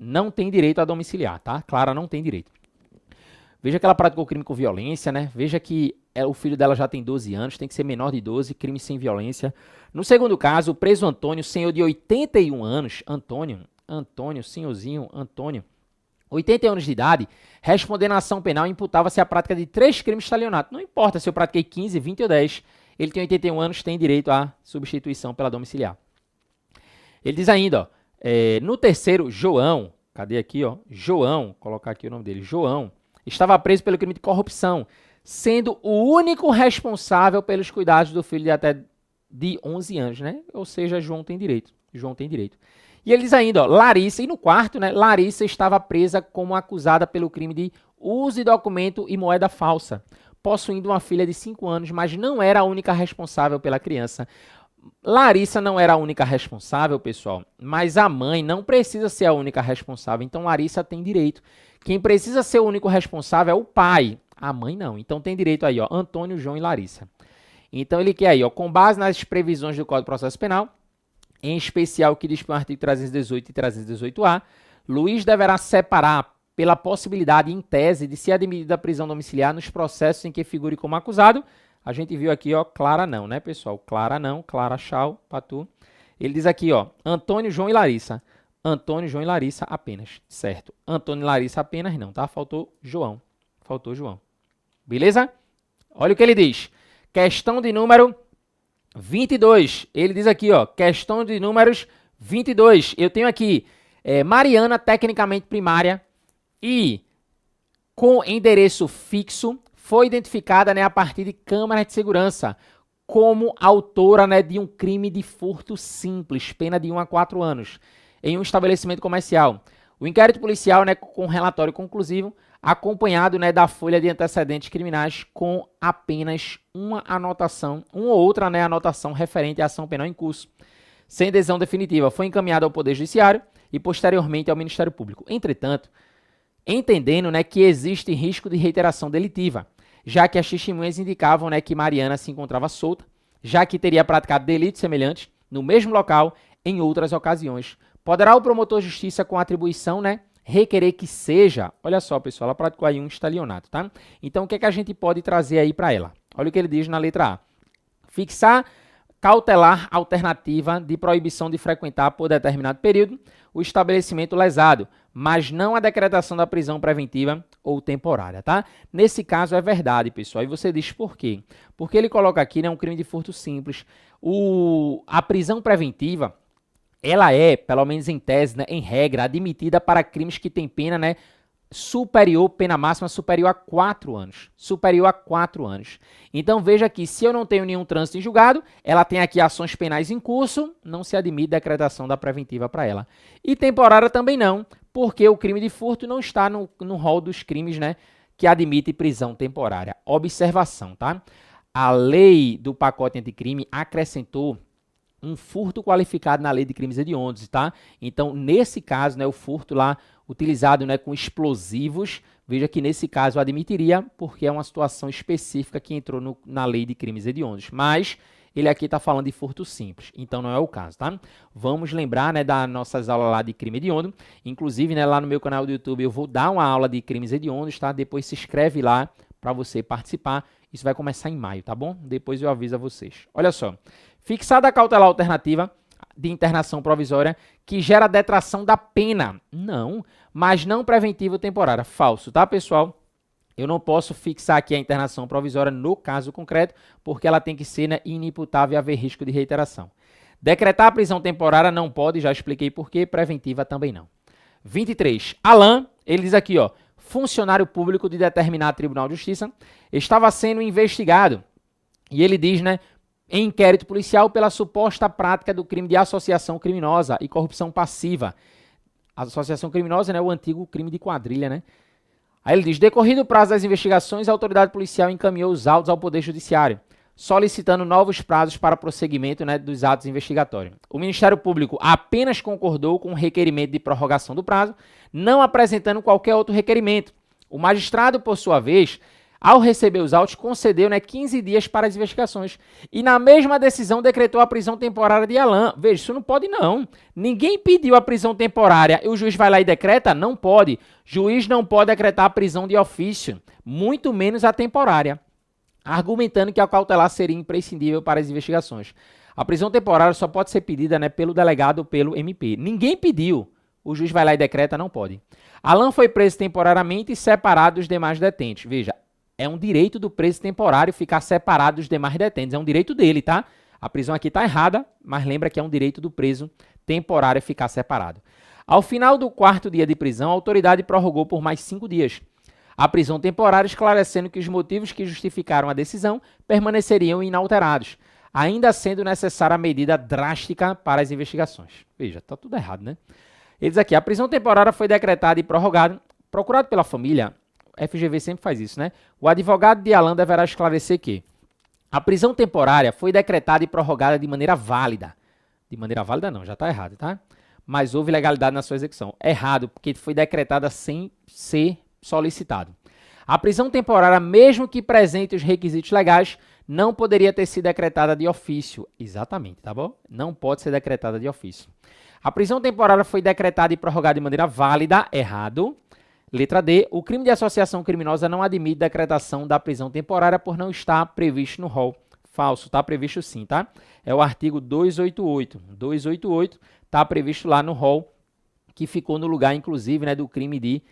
não tem direito a domiciliar, tá? Clara não tem direito. Veja que ela praticou crime com violência, né? Veja que o filho dela já tem 12 anos, tem que ser menor de 12, crime sem violência. No segundo caso, o preso Antônio, senhor de 81 anos, senhorzinho Antônio, 81 anos de idade, respondendo à ação penal, imputava-se a prática de 3 crimes estelionatos. Não importa se eu pratiquei 15, 20 ou 10, ele tem 81 anos, tem direito à substituição pela domiciliar. Ele diz ainda, ó, no terceiro, João, cadê aqui, ó? João, colocar aqui o nome dele, João, estava preso pelo crime de corrupção, sendo o único responsável pelos cuidados do filho de até de 11 anos, né? Ou seja, João tem direito. E ele diz ainda, ó, Larissa, e no quarto, né? Larissa estava presa como acusada pelo crime de uso de documento e moeda falsa, possuindo uma filha de 5 anos, mas não era a única responsável pela criança. Larissa não era a única responsável, pessoal, mas a mãe não precisa ser a única responsável, então Larissa tem direito. Quem precisa ser o único responsável é o pai, a mãe não. Então tem direito aí, ó, Antônio, João e Larissa. Então ele quer aí, ó, com base nas previsões do Código de Processo Penal, em especial o que dispõe o artigo 318 e 318-A, Luiz deverá separar pela possibilidade, em tese, de ser admitida a prisão domiciliar nos processos em que figure como acusado. A gente viu aqui, ó, Clara não, né, pessoal? Clara não, Clara Chau, Patu. Ele diz aqui, ó, Antônio, João e Larissa. Antônio, João e Larissa apenas, certo? Antônio e Larissa apenas não, tá? Faltou João. Beleza? Olha o que ele diz. Questão de número 22. Ele diz aqui, ó, questão de números 22. Eu tenho aqui Mariana, tecnicamente primária, e com endereço fixo, foi identificada, né, a partir de câmeras de segurança como autora, né, de um crime de furto simples, pena de 1 a 4 anos, em um estabelecimento comercial. O inquérito policial, né, com relatório conclusivo, acompanhado, né, da folha de antecedentes criminais com apenas uma ou outra, né, anotação referente à ação penal em curso, sem decisão definitiva, foi encaminhado ao Poder Judiciário e posteriormente ao Ministério Público. Entretanto, entendendo, né, que existe risco de reiteração delitiva, já que as testemunhas indicavam, né, que Mariana se encontrava solta, já que teria praticado delitos semelhantes no mesmo local em outras ocasiões. Poderá o promotor de justiça, com atribuição, né, requerer que seja, olha só, pessoal, ela praticou aí um estelionato, tá? Então, o que é que a gente pode trazer aí para ela? Olha o que ele diz na letra A. Fixar cautelar alternativa de proibição de frequentar por determinado período o estabelecimento lesado, mas não a decretação da prisão preventiva ou temporária, tá? Nesse caso é verdade, pessoal. E você diz por quê? Porque ele coloca aqui, né, um crime de furto simples. A prisão preventiva, ela é, pelo menos em tese, né, em regra, admitida para crimes que têm pena, né, superior, pena máxima superior a 4 anos. Superior a 4 anos. Então veja que se eu não tenho nenhum trânsito em julgado, ela tem aqui ações penais em curso, não se admite decretação da preventiva para ela. E temporária também não, porque o crime de furto não está no rol dos crimes, né, que admite prisão temporária. Observação, tá? A lei do pacote anticrime acrescentou um furto qualificado na lei de crimes hediondos, tá? Então, nesse caso, né, o furto lá utilizado, né, com explosivos, veja que nesse caso eu admitiria, porque é uma situação específica que entrou na lei de crimes hediondos. Mas ele aqui está falando de furto simples, então não é o caso, tá? Vamos lembrar, né, das nossas aulas lá de crime hediondo. Inclusive, né, lá no meu canal do YouTube eu vou dar uma aula de crimes hediondos, tá? Depois se inscreve lá para você participar. Isso vai começar em maio, tá bom? Depois eu aviso a vocês. Olha só. Fixada a cautelar alternativa de internação provisória que gera detração da pena. Não, mas não preventiva ou temporária. Falso, tá, pessoal? Eu não posso fixar aqui a internação provisória no caso concreto, porque ela tem que ser, né, inimputável e haver risco de reiteração. Decretar a prisão temporária não pode, já expliquei por quê, preventiva também não. 23. Alan, ele diz aqui, ó, funcionário público de determinado Tribunal de Justiça, estava sendo investigado, e ele diz, né, em inquérito policial pela suposta prática do crime de associação criminosa e corrupção passiva. A associação criminosa, né, o antigo crime de quadrilha, né? Aí ele diz, decorrido o prazo das investigações, a autoridade policial encaminhou os autos ao Poder Judiciário, solicitando novos prazos para prosseguimento, né, dos atos investigatórios. O Ministério Público apenas concordou com o requerimento de prorrogação do prazo, não apresentando qualquer outro requerimento. O magistrado, por sua vez, ao receber os autos, concedeu, né, 15 dias para as investigações. E na mesma decisão decretou a prisão temporária de Alan. Veja, isso não pode não. Ninguém pediu a prisão temporária e o juiz vai lá e decreta? Não pode. Juiz não pode decretar a prisão de ofício, muito menos a temporária, argumentando que a cautelar seria imprescindível para as investigações. A prisão temporária só pode ser pedida, né, pelo delegado ou pelo MP. Ninguém pediu. O juiz vai lá e decreta? Não pode. Alan foi preso temporariamente e separado dos demais detentos. Veja, é um direito do preso temporário ficar separado dos demais detentos. É um direito dele, tá? A prisão aqui está errada, mas lembra que é um direito do preso temporário ficar separado. Ao final do 4º dia de prisão, a autoridade prorrogou por mais 5 dias a prisão temporária, esclarecendo que os motivos que justificaram a decisão permaneceriam inalterados, ainda sendo necessária a medida drástica para as investigações. Veja, está tudo errado, né? Ele diz aqui, a prisão temporária foi decretada e prorrogada, procurado pela família. FGV sempre faz isso, né? O advogado de Alan deverá esclarecer que a prisão temporária foi decretada e prorrogada de maneira válida. De maneira válida não, já está errado, tá? Mas houve legalidade na sua execução. Errado, porque foi decretada sem ser solicitado. A prisão temporária, mesmo que presente os requisitos legais, não poderia ter sido decretada de ofício. Exatamente, tá bom? Não pode ser decretada de ofício. A prisão temporária foi decretada e prorrogada de maneira válida. Errado. Letra D, o crime de associação criminosa não admite decretação da prisão temporária por não estar previsto no rol. Falso, está previsto sim, tá? É o artigo 288. 288 está previsto lá no rol, que ficou no lugar, inclusive, né, do crime de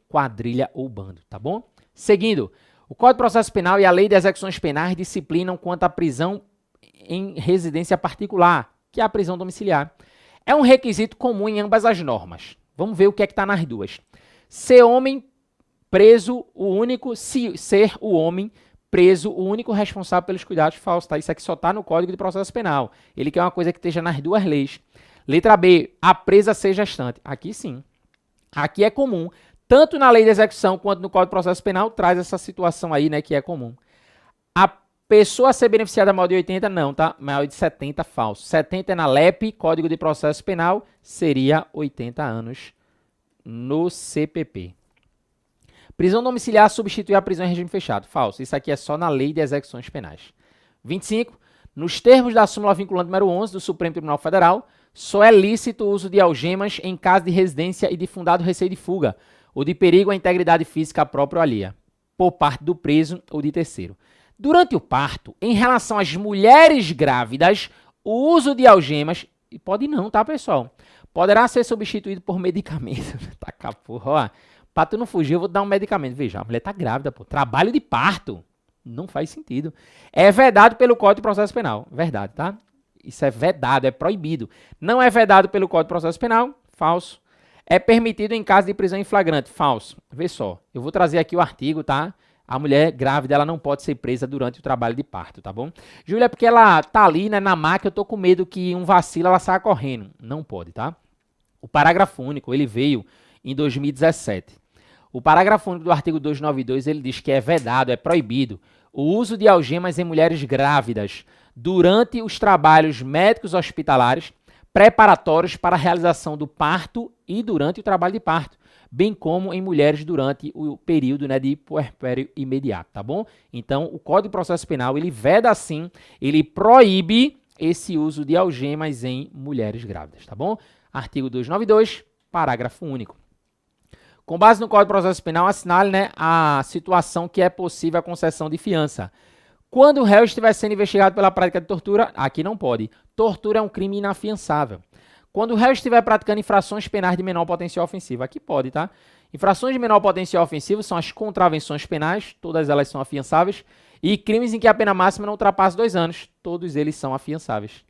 quadrilha ou bando, tá bom? Seguindo, o Código de Processo Penal e a Lei de Execuções Penais disciplinam quanto à prisão em residência particular, que é a prisão domiciliar. É um requisito comum em ambas as normas. Vamos ver o que é que está nas duas. Ser homem preso, ser o homem preso, o único responsável pelos cuidados. Falso, tá? Isso aqui só está no Código de Processo Penal. Ele quer uma coisa que esteja nas duas leis. Letra B, a presa ser gestante. Aqui sim. Aqui é comum. Tanto na lei de execução quanto no Código de Processo Penal traz essa situação aí, né, que é comum. A pessoa a ser beneficiada maior de 80, não, tá? Maior de 70, falso. 70 é na LEP, Código de Processo Penal, seria 80 anos no CPP. Prisão domiciliar substitui a prisão em regime fechado. Falso. Isso aqui é só na Lei de Execuções Penais. 25. Nos termos da súmula vinculante número 11 do Supremo Tribunal Federal, só é lícito o uso de algemas em caso de residência e de fundado receio de fuga ou de perigo à integridade física própria ou alheia, por parte do preso ou de terceiro. Durante o parto, em relação às mulheres grávidas, o uso de algemas, e pode não, tá, pessoal? Poderá ser substituído por medicamento. Tá, porra, ó. Pra tu não fugir, eu vou te dar um medicamento. Veja, a mulher tá grávida, pô. Trabalho de parto. Não faz sentido. É vedado pelo Código de Processo Penal. Verdade, tá? Isso é vedado, é proibido. Não é vedado pelo Código de Processo Penal. Falso. É permitido em caso de prisão em flagrante. Falso. Vê só. Eu vou trazer aqui o artigo, tá? A mulher grávida, ela não pode ser presa durante o trabalho de parto, tá bom? Júlia, é porque ela tá ali, né, na maca, eu tô com medo que um vacilo ela saia correndo. Não pode, tá? O parágrafo único, ele veio em 2017. O parágrafo único do artigo 292, ele diz que é vedado, é proibido o uso de algemas em mulheres grávidas durante os trabalhos médicos hospitalares preparatórios para a realização do parto e durante o trabalho de parto, bem como em mulheres durante o período, né, de puerpério imediato, tá bom? Então, o Código de Processo Penal, ele veda assim, ele proíbe esse uso de algemas em mulheres grávidas, tá bom? Artigo 292, parágrafo único. Com base no Código de Processo Penal, assinale, né, a situação que é possível a concessão de fiança. Quando o réu estiver sendo investigado pela prática de tortura, aqui não pode. Tortura é um crime inafiançável. Quando o réu estiver praticando infrações penais de menor potencial ofensivo, aqui pode, tá? Infrações de menor potencial ofensivo são as contravenções penais, todas elas são afiançáveis, e crimes em que a pena máxima não ultrapassa 2 anos, todos eles são afiançáveis.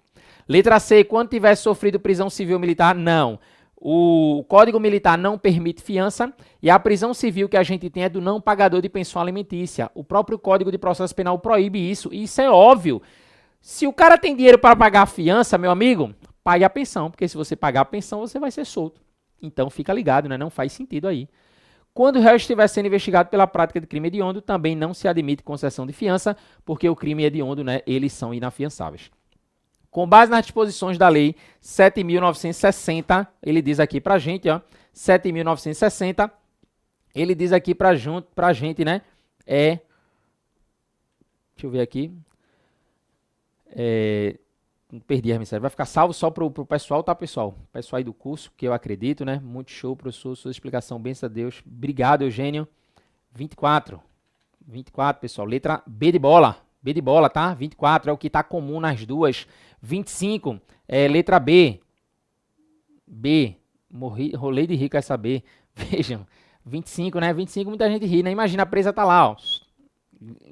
Letra C, quando tiver sofrido prisão civil ou militar, não. O Código Militar não permite fiança e a prisão civil que a gente tem é do não pagador de pensão alimentícia. O próprio Código de Processo Penal proíbe isso e isso é óbvio. Se o cara tem dinheiro para pagar a fiança, meu amigo, pague a pensão, porque se você pagar a pensão, você vai ser solto. Então fica ligado, né? Não faz sentido aí. Quando o réu estiver sendo investigado pela prática de crime hediondo, também não se admite concessão de fiança, porque o crime hediondo, né, eles são inafiançáveis. Com base nas disposições da Lei 7.960, ele diz aqui pra gente, ó, 7.960, ele diz aqui pra gente, né, deixa eu ver aqui, perdi a mensagem, vai ficar salvo só pro pessoal, tá, pessoal? Pessoal aí do curso, que eu acredito, né, muito show, professor, sua explicação, benção a Deus, obrigado, Eugênio. 24, pessoal, letra B de bola, tá? 24 é o que tá comum nas duas. 25 é letra B. Rolei de rir com essa B. Vejam, 25, né? 25 muita gente ri, né? Imagina a presa tá lá, ó.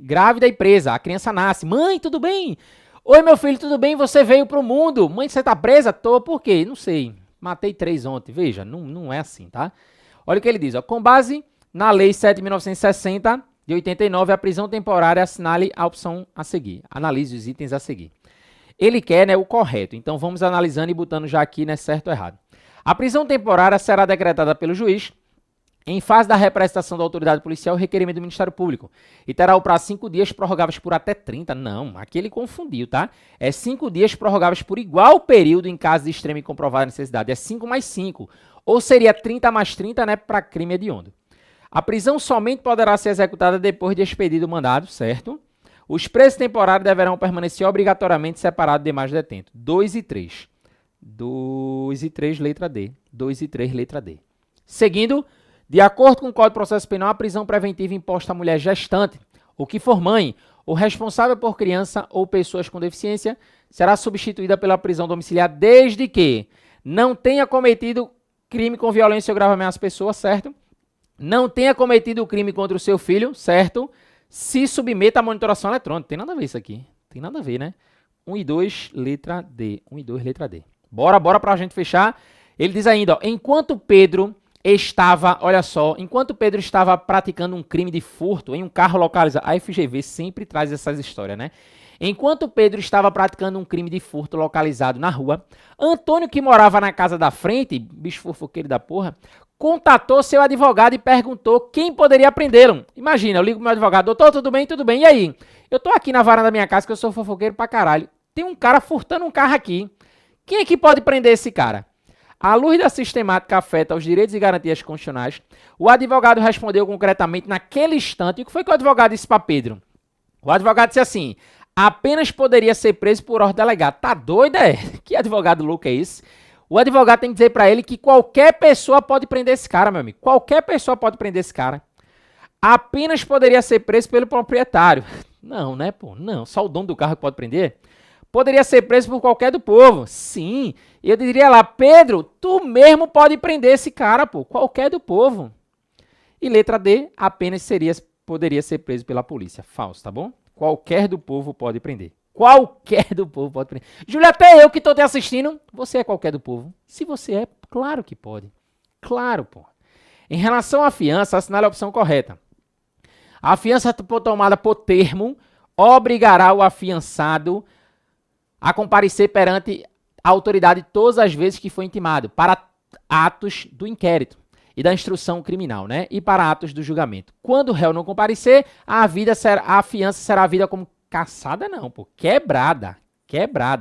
Grávida e presa, a criança nasce. Mãe, tudo bem? Oi, meu filho, tudo bem? Você veio pro mundo. Mãe, você tá presa? Tô, por quê? Não sei. Matei 3 ontem. Veja, não é assim, tá? Olha o que ele diz, ó. Com base na Lei 7.960 de 89, a prisão temporária, assinale a opção a seguir. Analise os itens a seguir. Ele quer, né, o correto. Então, vamos analisando e botando já aqui, né, certo ou errado. A prisão temporária será decretada pelo juiz em fase da representação da autoridade policial, requerimento do Ministério Público. E terá o prazo 5 dias prorrogáveis por até 30. Não, aqui ele confundiu, tá? É 5 dias prorrogáveis por igual período em caso de extrema e comprovada necessidade. É 5 mais 5. Ou seria 30 mais 30, né, para crime hediondo. A prisão somente poderá ser executada depois de expedido o mandado, certo? Os presos temporários deverão permanecer obrigatoriamente separados de demais detentos. 2 e 3. 2 e 3, letra D. 2 e 3, letra D. Seguindo, de acordo com o Código de Processo Penal, a prisão preventiva imposta à mulher gestante, ou que for mãe, ou responsável por criança ou pessoas com deficiência, será substituída pela prisão domiciliar desde que não tenha cometido crime com violência ou grave ameaça à pessoa, certo? Não tenha cometido o crime contra o seu filho, certo? Se submeta à monitoração eletrônica. Tem nada a ver isso aqui. Tem nada a ver, né? 1 e 2, letra D. 1 e 2, letra D. Bora pra gente fechar. Ele diz ainda, ó, enquanto Pedro estava praticando um crime de furto em um carro localizado. A FGV sempre traz essas histórias, né? Enquanto Pedro estava praticando um crime de furto localizado na rua, Antônio, que morava na casa da frente, bicho fofoqueiro da porra, contatou seu advogado e perguntou quem poderia prendê-lo. Imagina, eu ligo pro meu advogado, doutor, tudo bem? Tudo bem, e aí? Eu tô aqui na varanda da minha casa, que eu sou fofoqueiro pra caralho. Tem um cara furtando um carro aqui. Quem é que pode prender esse cara? À luz da sistemática afeta aos direitos e garantias constitucionais, o advogado respondeu concretamente naquele instante. E o que foi que o advogado disse para Pedro? O advogado disse assim, apenas poderia ser preso por ordem delegada. Tá doido, é? Que advogado louco é esse? O advogado tem que dizer para ele que qualquer pessoa pode prender esse cara, meu amigo. Qualquer pessoa pode prender esse cara. Apenas poderia ser preso pelo proprietário. Não, né, pô? Não, só o dono do carro que pode prender. Poderia ser preso por qualquer do povo. Sim, eu diria lá, Pedro, tu mesmo pode prender esse cara, pô, qualquer do povo. E letra D, apenas poderia ser preso pela polícia. Falso, tá bom? Qualquer do povo pode prender. Qualquer do povo pode prender. Júlio, até eu que estou te assistindo, você é qualquer do povo? Se você é, claro que pode. Claro, pô. Em relação à fiança, assinale a opção correta. A fiança tomada por termo obrigará o afiançado a comparecer perante a autoridade todas as vezes que for intimado para atos do inquérito e da instrução criminal, né? E para atos do julgamento. Quando o réu não comparecer, a fiança será vida como caçada, não, pô. Quebrada,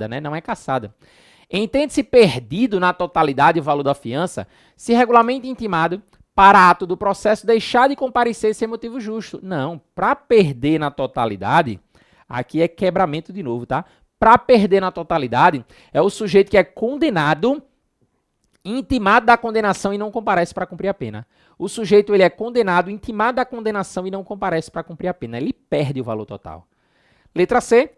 né? Não é caçada. Entende-se perdido na totalidade o valor da fiança se regularmente intimado para ato do processo deixar de comparecer sem motivo justo. Não, para perder na totalidade, aqui é quebramento de novo, tá? Para perder na totalidade, é o sujeito que é condenado, intimado da condenação e não comparece para cumprir a pena. O sujeito ele é condenado, intimado da condenação e não comparece para cumprir a pena. Ele perde o valor total. Letra C.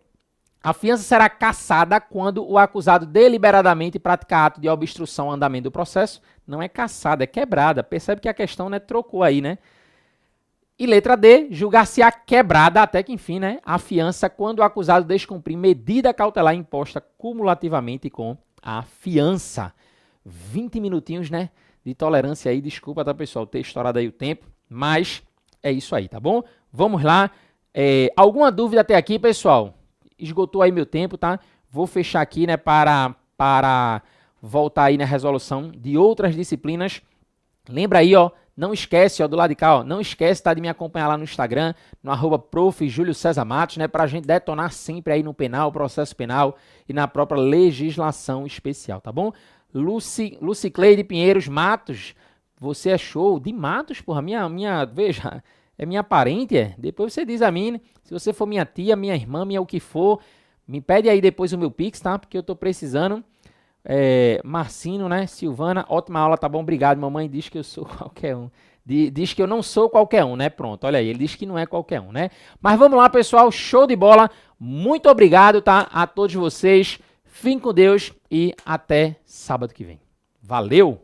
A fiança será cassada quando o acusado deliberadamente praticar ato de obstrução ao andamento do processo. Não é cassada, é quebrada. Percebe que a questão, né, trocou aí, né? E letra D, julgar-se-á quebrada até que, enfim, né, a fiança quando o acusado descumprir medida cautelar imposta cumulativamente com a fiança. 20 minutinhos, né, de tolerância aí. Desculpa, tá, pessoal, ter estourado aí o tempo, mas é isso aí, tá bom? Vamos lá. Alguma dúvida até aqui, pessoal? Esgotou aí meu tempo, tá? Vou fechar aqui, né, para voltar aí na resolução de outras disciplinas. Lembra aí, ó, não esquece, ó, do lado de cá, ó, não esquece, tá, de me acompanhar lá no Instagram, no @prof. Júlio César Matos, né, pra gente detonar sempre aí no penal, processo penal e na própria legislação especial, tá bom? Lucicleide Pinheiros Matos, você é show de Matos, porra, veja, é minha parente, é? Depois você diz a mim, né? Se você for minha tia, minha irmã, minha o que for, me pede aí depois o meu Pix, tá? Porque eu tô precisando. Marcino, né? Silvana, ótima aula, tá bom? Obrigado, mamãe diz que eu sou qualquer um. Diz que eu não sou qualquer um, né? Pronto, olha aí, ele diz que não é qualquer um, né? Mas vamos lá, pessoal, show de bola. Muito obrigado, tá? A todos vocês. Fiquem com Deus e até sábado que vem. Valeu!